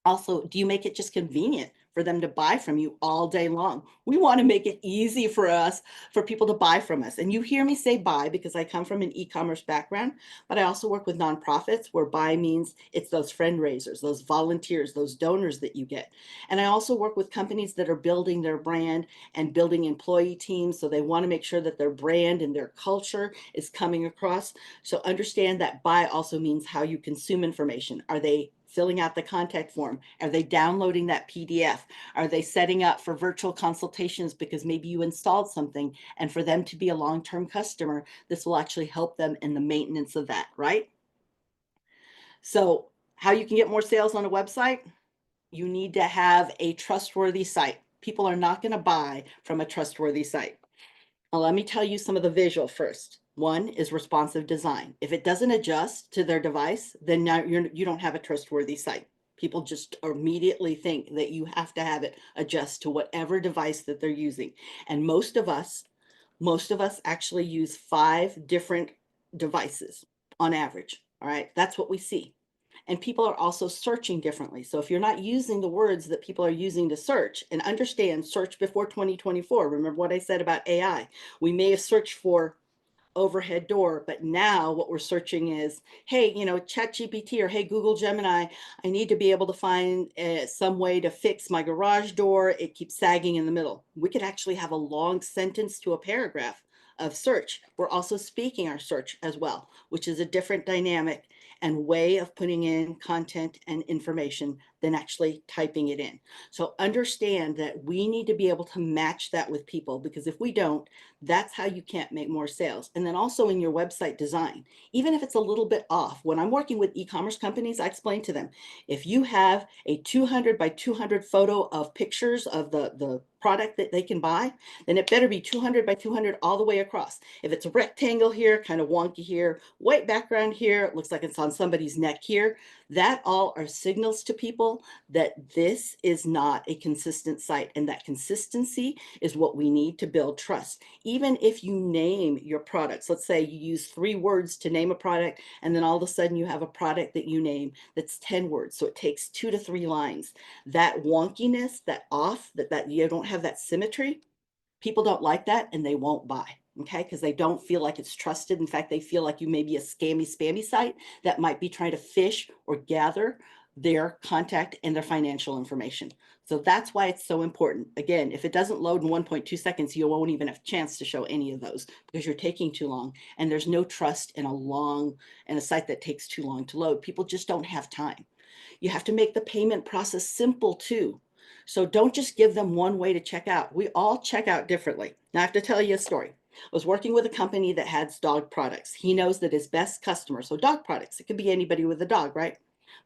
[SPEAKER 1] Also, do you make it just convenient for them to buy from you all day long? We want to make it easy for us, for people to buy from us. And you hear me say buy because I come from an e-commerce background, but I also work with nonprofits where buy means it's those friend raisers, those volunteers, those donors that you get. And I also work with companies that are building their brand and building employee teams. So they want to make sure that their brand and their culture is coming across. So understand that buy also means how you consume information. Are they filling out the contact form? Are they downloading that PDF? Are they setting up for virtual consultations because maybe you installed something, and for them to be a long-term customer, this will actually help them in the maintenance of that, right? So how you can get more sales on a website? You need to have a trustworthy site. People are not going to buy from a trustworthy site. Now, let me tell you some of the visual first. One is responsive design. If it doesn't adjust to their device, then now you don't have a trustworthy site. People just immediately think that you have to have it adjust to whatever device that they're using. And most of us actually use 5 different devices on average. All right, that's what we see. And people are also searching differently. So if you're not using the words that people are using to search, and understand, search before 2024. Remember what I said about AI. We may have searched for overhead door, but now what we're searching is, hey, ChatGPT, or hey, Google Gemini, I need to be able to find some way to fix my garage door. It keeps sagging in the middle. We could actually have a long sentence to a paragraph of search. We're also speaking our search as well, which is a different dynamic and way of putting in content and information than actually typing it in. So understand that we need to be able to match that with people, because if we don't, that's how you can't make more sales. And then also in your website design, even if it's a little bit off, when I'm working with e-commerce companies, I explain to them, if you have a 200 by 200 photo of pictures of the product that they can buy, then it better be 200 by 200 all the way across. If it's a rectangle here, kind of wonky here, white background here, it looks like it's on somebody's neck here, that all are signals to people that this is not a consistent site. And that consistency is what we need to build trust. Even if you name your products, let's say you use 3 words to name a product, and then all of a sudden you have a product that you name that's 10 words. So it takes 2 to 3 lines. That wonkiness, that off, that you don't have that symmetry, people don't like that and they won't buy. Okay, because they don't feel like it's trusted. In fact, they feel like you may be a scammy, spammy site that might be trying to fish or gather their contact and their financial information. So that's why it's so important. Again, if it doesn't load in 1.2 seconds, you won't even have a chance to show any of those because you're taking too long, and there's no trust in a site that takes too long to load. People just don't have time. You have to make the payment process simple too. So don't just give them one way to check out. We all check out differently. Now I have to tell you a story. I was working with a company that has dog products. He knows that his best customers, so dog products, it could be anybody with a dog, right?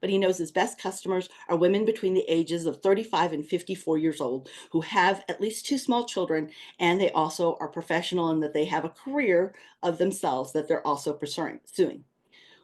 [SPEAKER 1] But he knows his best customers are women between the ages of 35 and 54 years old who have at least 2 small children, and they also are professional and that they have a career of themselves that they're also pursuing.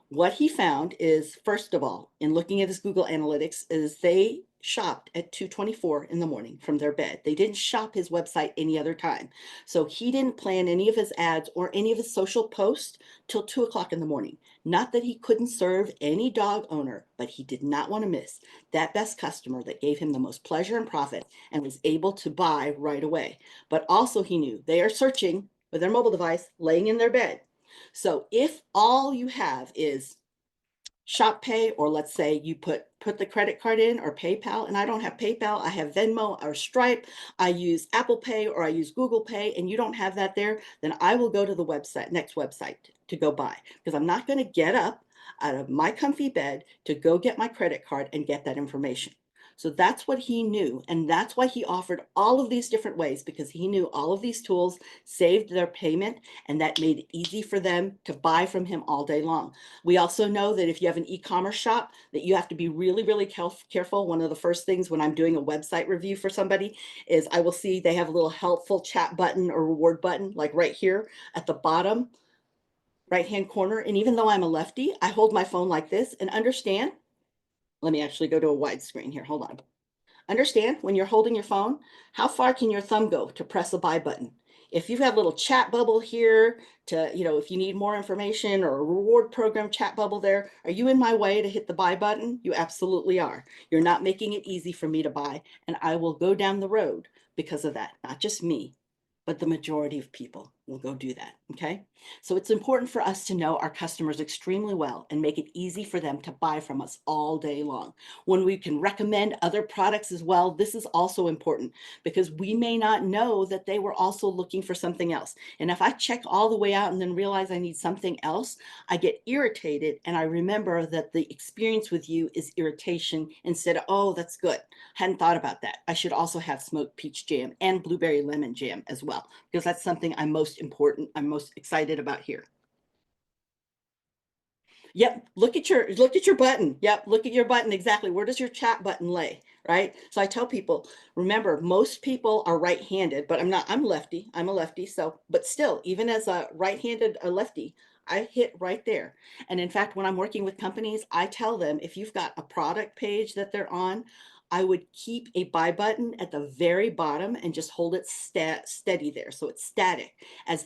[SPEAKER 1] What he found is, first of all, in looking at his Google Analytics, is they shopped at 2:24 in the morning from their bed. They didn't shop his website any other time. So he didn't plan any of his ads or any of his social posts till 2 o'clock in the morning. Not that he couldn't serve any dog owner, but he did not want to miss that best customer that gave him the most pleasure and profit and was able to buy right away. But also he knew they are searching with their mobile device, laying in their bed. So if all you have is Shop Pay, or let's say you put the credit card in, or PayPal, and I don't have PayPal, I have Venmo or Stripe, I use Apple Pay or I use Google Pay, and you don't have that there, then I will go to the next website to go buy, because I'm not going to get up out of my comfy bed to go get my credit card and get that information. So that's what he knew. And that's why he offered all of these different ways, because he knew all of these tools saved their payment, and that made it easy for them to buy from him all day long. We also know that if you have an e-commerce shop, that you have to be really, really careful. One of the first things when I'm doing a website review for somebody is I will see they have a little helpful chat button or reward button, like right here at the bottom right-hand corner. And even though I'm a lefty, I hold my phone like this and understand. Let me actually go to a wide screen here. Hold on. Understand, when you're holding your phone, how far can your thumb go to press a buy button? If you've got a little chat bubble here to, if you need more information, or a reward program chat bubble there, are you in my way to hit the buy button? You absolutely are. You're not making it easy for me to buy, and I will go down the road because of that. Not just me, but the majority of people. we'll go do that. Okay. So it's important for us to know our customers extremely well and make it easy for them to buy from us all day long. When we can recommend other products as well, this is also important because we may not know that they were also looking for something else. And if I check all the way out and then realize I need something else, I get irritated and I remember that the experience with you is irritation instead of, oh, that's good. Hadn't thought about that. I should also have smoked peach jam and blueberry lemon jam as well, because that's something I'm most excited about here. Yep, look at your button. Yep, look at your button exactly. Where does your chat button lay? Right? So I tell people, remember, most people are right-handed, but I'm not, I'm lefty. I'm a lefty. So, but still, even as a right-handed a lefty, I hit right there. And in fact, when I'm working with companies, I tell them if you've got a product page that they're on, I would keep a buy button at the very bottom and just hold it steady there. So it's static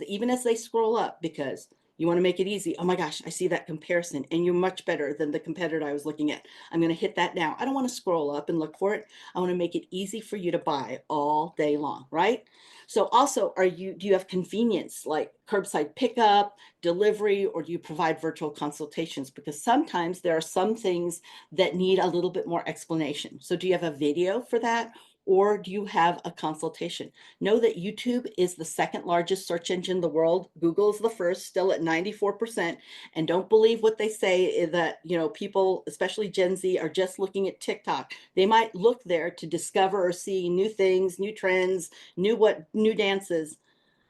[SPEAKER 1] even as they scroll up, because you want to make it easy. Oh my gosh, I see that comparison and you're much better than the competitor I was looking at. I'm going to hit that now. I don't want to scroll up and look for it. I want to make it easy for you to buy all day long, right? So also, do you have convenience like curbside pickup, delivery, or do you provide virtual consultations? Because sometimes there are some things that need a little bit more explanation. So do you have a video for that? Or do you have a consultation? Know that YouTube is the second largest search engine in the world. Google is the first, still at 94%. And don't believe what they say that, people, especially Gen Z, are just looking at TikTok. They might look there to discover or see new things, new trends, new dances.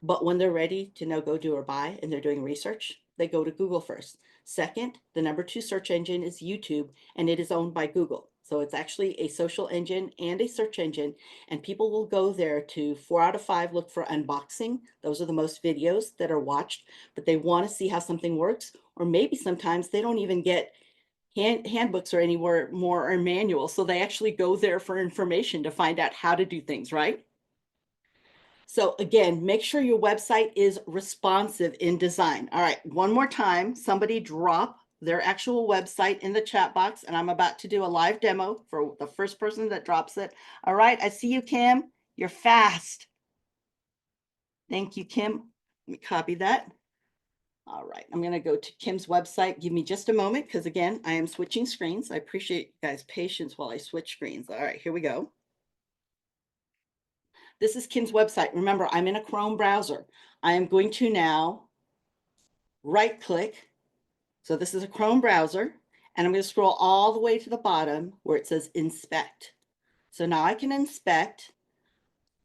[SPEAKER 1] But when they're ready to now go do or buy and they're doing research, they go to Google first. Second, the number two search engine is YouTube, and it is owned by Google. So it's actually a social engine and a search engine, and people will go there to 4 out of 5 look for unboxing. Those are the most videos that are watched, but they want to see how something works, or maybe sometimes they don't even get handbooks or anywhere more or manuals. So they actually go there for information to find out how to do things, right? So again, make sure your website is responsive in design. All right, one more time, somebody drop their actual website in the chat box, and I'm about to do a live demo for the first person that drops it. All right, I see you, Kim. You're fast. Thank you, Kim. Let me copy that. All right, I'm going to go to Kim's website. Give me just a moment because, again, I am switching screens. I appreciate you guys' patience while I switch screens. All right, here we go. This is Kim's website. Remember, I'm in a Chrome browser. I am going to now right click. So this is a Chrome browser, and I'm going to scroll all the way to the bottom where it says inspect. So now I can inspect.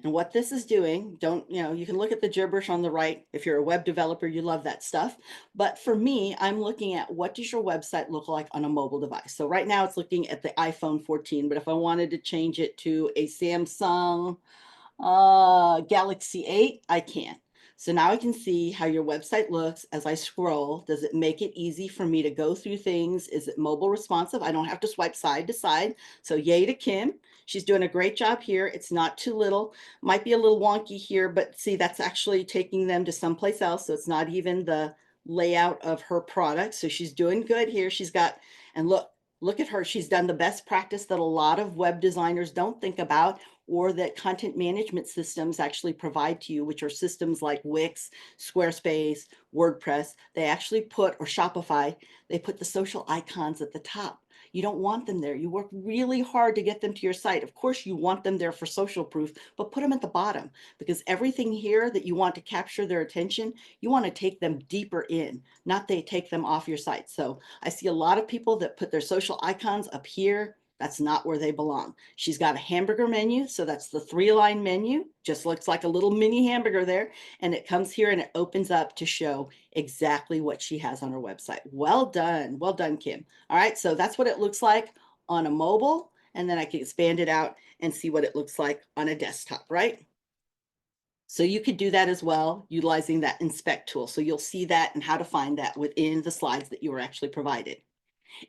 [SPEAKER 1] And what this is doing, you can look at the gibberish on the right. If you're a web developer, you love that stuff. But for me, I'm looking at what does your website look like on a mobile device? So right now it's looking at the iPhone 14, but if I wanted to change it to a Samsung Galaxy 8, I can. So now I can see how your website looks as I scroll. Does it make it easy for me to go through things? Is it mobile responsive? I don't have to swipe side to side. So yay to Kim. She's doing a great job here. It's not too little. Might be a little wonky here, but see, that's actually taking them to someplace else. So it's not even the layout of her product. So she's doing good here. And look at her. She's done the best practice that a lot of web designers don't think about, or that content management systems actually provide to you, which are systems like Wix, Squarespace, WordPress. They actually or Shopify, they put the social icons at the top. You don't want them there. You work really hard to get them to your site. Of course, you want them there for social proof, but put them at the bottom, because everything here that you want to capture their attention, you want to take them deeper in, not they take them off your site. So I see a lot of people that put their social icons up here. That's not where they belong. She's got a hamburger menu. So that's the 3-line menu. Just looks like a little mini hamburger there. And it comes here and it opens up to show exactly what she has on her website. Well done. Well done, Kim. All right. So that's what it looks like on a mobile. And then I can expand it out and see what it looks like on a desktop, right? So you could do that as well, utilizing that inspect tool. So you'll see that and how to find that within the slides that you were actually provided.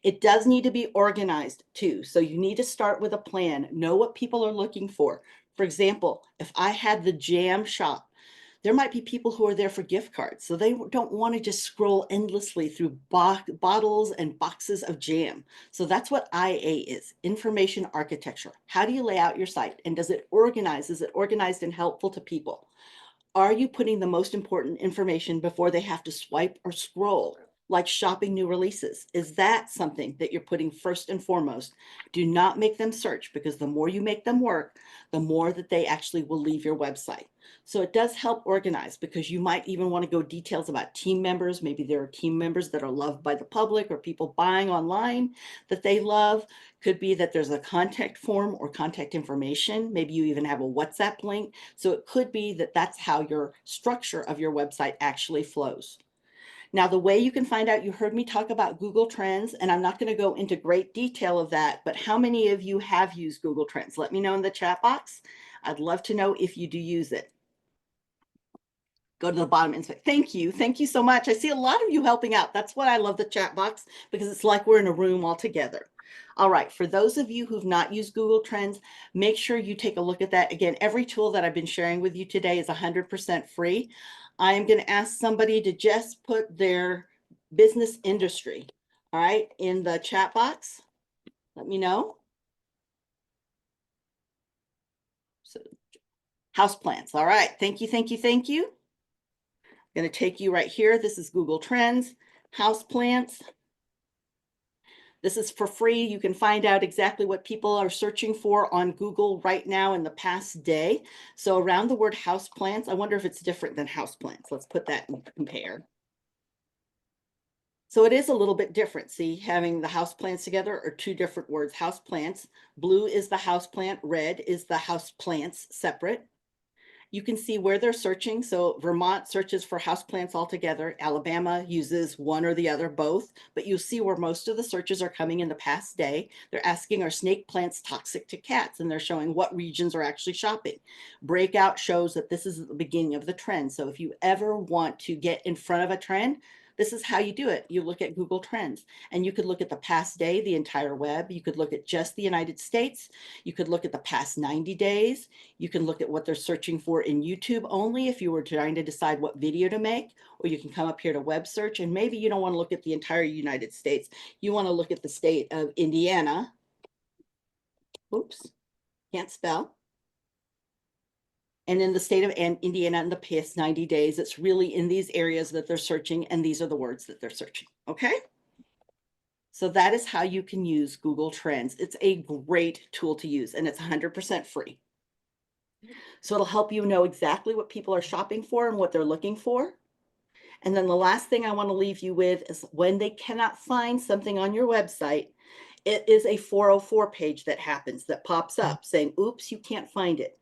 [SPEAKER 1] It does need to be organized too. So you need to start with a plan, know what people are looking for. For example, if I had the jam shop, there might be people who are there for gift cards. So they don't want to just scroll endlessly through bottles and boxes of jam. So that's what IA is, information architecture. How do you lay out your site? And does it organize? Is it organized and helpful to people? Are you putting the most important information before they have to swipe or scroll, like shopping new releases? Is that something that you're putting first and foremost? Do not make them search, because the more you make them work, the more that they actually will leave your website. So it does help organize, because you might even want to go details about team members. Maybe there are team members that are loved by the public, or people buying online that they love. Could be that there's a contact form or contact information. Maybe you even have a WhatsApp link. So it could be that that's how your structure of your website actually flows. Now, the way you can find out, you heard me talk about Google Trends, and I'm not going to go into great detail of that, but how many of you have used Google Trends? Let me know in the chat box. I'd love to know if you do use it. Go to the bottom and say, thank you. Thank you so much. I see a lot of you helping out. That's why I love the chat box, because it's like we're in a room all together. All right, for those of you who've not used Google Trends, make sure you take a look at that. Again, every tool that I've been sharing with you today is 100% free. I am going to ask somebody to just put their business industry, all right, in the chat box. Let me know. So, houseplants. All right, thank you, thank you, thank you. I'm going to take you right here. This is Google Trends, houseplants. This is for free. You can find out exactly what people are searching for on Google right now in the past day. So around the word houseplants, I wonder if it's different than houseplants. Let's put that and compare. So it is a little bit different. See, having the houseplants together are two different words. Houseplants, blue is the houseplant, red is the houseplants separate. You can see where they're searching. So Vermont searches for houseplants altogether. Alabama uses one or the other, both, but you see where most of the searches are coming in the past day. They're asking, are snake plants toxic to cats? And they're showing what regions are actually shopping. Breakout shows that this is the beginning of the trend. So if you ever want to get in front of a trend, this is how you do it. You look at Google Trends, and you could look at the past day, the entire web. You could look at just the United States. You could look at the past 90 days. You can look at what they're searching for in YouTube only if you were trying to decide what video to make, or you can come up here to web search, and maybe you don't want to look at the entire United States. You want to look at the state of Indiana. Oops, can't spell. And in the state of Indiana in the past 90 days, it's really in these areas that they're searching, and these are the words that they're searching, okay? So that is how you can use Google Trends. It's a great tool to use, and it's 100% free. So it'll help you know exactly what people are shopping for and what they're looking for. And then the last thing I want to leave you with is, when they cannot find something on your website, it is a 404 page that happens, that pops up saying, oops, you can't find it.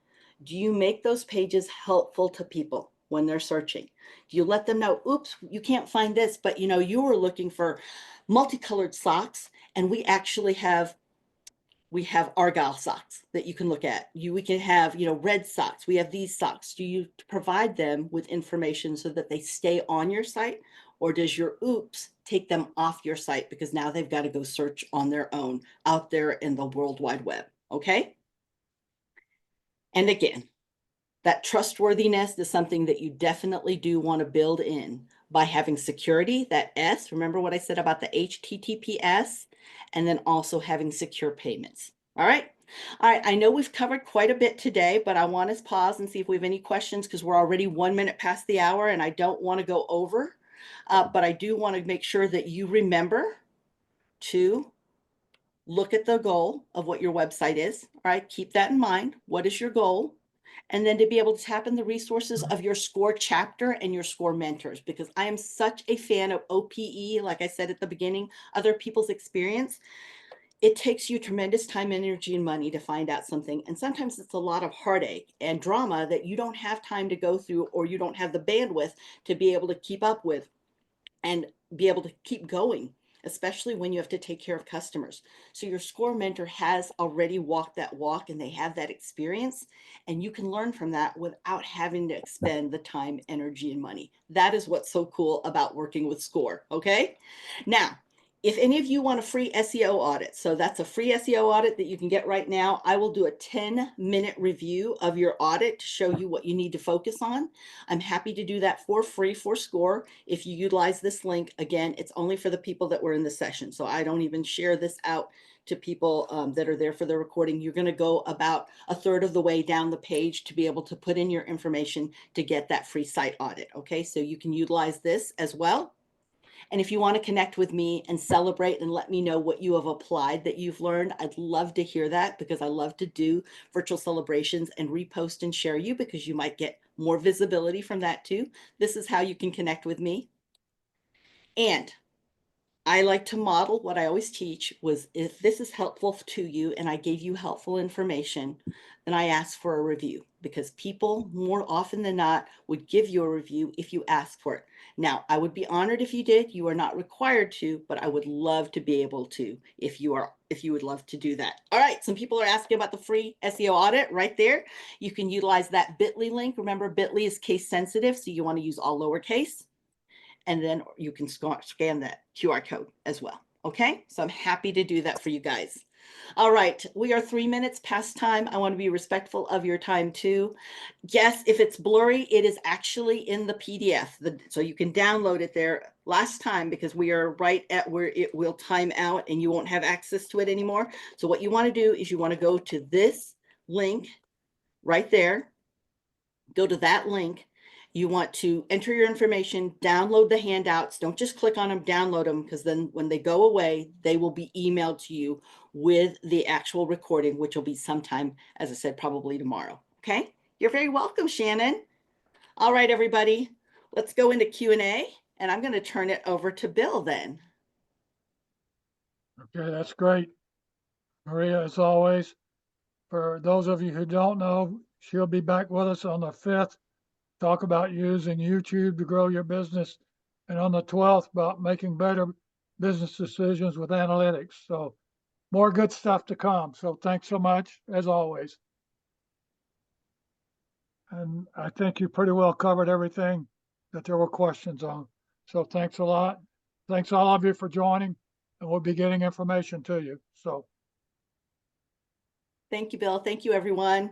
[SPEAKER 1] Do you make those pages helpful to people when they're searching? Do you let them know, oops, you can't find this, but you were looking for multicolored socks, and we actually have Argyle socks that you can look at. We can have, red socks. We have these socks. Do you provide them with information so that they stay on your site? Or does your oops take them off your site, because now they've got to go search on their own out there in the World Wide Web? Okay. And again, that trustworthiness is something that you definitely do want to build in by having security, that S. Remember what I said about the HTTPS, and then also having secure payments. All right. All right. I know we've covered quite a bit today, but I want to pause and see if we have any questions, because we're already 1 minute past the hour and I don't want to go over. But I do want to make sure that you remember to look at the goal of what your website is. All right. Keep that in mind. What is your goal? And then to be able to tap in the resources of your SCORE chapter and your SCORE mentors, because I am such a fan of OPE. Like I said at the beginning, other people's experience. It takes you tremendous time, energy, and money to find out something. And sometimes it's a lot of heartache and drama that you don't have time to go through, or you don't have the bandwidth to be able to keep up with and be able to keep going, especially when you have to take care of customers. So your SCORE mentor has already walked that walk, and they have that experience, and you can learn from that without having to expend the time, energy, and money. That is what's so cool about working with SCORE. Okay. Now, if any of you want a free SEO audit, so that's a free SEO audit that you can get right now. I will do a 10-minute review of your audit to show you what you need to focus on. I'm happy to do that for free for SCORE. If you utilize this link, again, it's only for the people that were in the session. So I don't even share this out to people that are there for the recording. You're going to go about a third of the way down the page to be able to put in your information to get that free site audit. Okay, so you can utilize this as well. And if you want to connect with me and celebrate and let me know what you have applied that you've learned, I'd love to hear that, because I love to do virtual celebrations and repost and share you, because you might get more visibility from that too. This is how you can connect with me. And I like to model what I always teach was, if this is helpful to you and I gave you helpful information, then I ask for a review, because people more often than not would give you a review if you ask for it. Now, I would be honored if you did. You are not required to, but I would love to be able to if you would love to do that. All right, some people are asking about the free SEO audit right there. You can utilize that bit.ly link. Remember, bit.ly is case sensitive, so you want to use all lowercase. And then you can scan that QR code as well. Okay, so I'm happy to do that for you guys. All right, we are 3 minutes past time. I want to be respectful of your time too. Yes, if it's blurry, it is actually in the PDF, so you can download it there. Last time, because we are right at where it will time out and you won't have access to it anymore. So what you want to do is you want to go to this link right there. Go to that link. You want to enter your information, download the handouts. Don't just click on them, download them, because then when they go away, they will be emailed to you with the actual recording, which will be sometime, as I said, probably tomorrow. Okay, you're very welcome, Shannon. All right, everybody, let's go into Q&A, and I'm going to turn it over to Bill then.
[SPEAKER 3] Okay, that's great. Maria, as always, for those of you who don't know, she'll be back with us on the 5th, talk about using YouTube to grow your business, and on the 12th about making better business decisions with analytics. So more good stuff to come. So thanks so much, as always. And I think you pretty well covered everything that there were questions on. So thanks a lot. Thanks all of you for joining, and we'll be getting information to you. So.
[SPEAKER 1] Thank you, Bill. Thank you, everyone.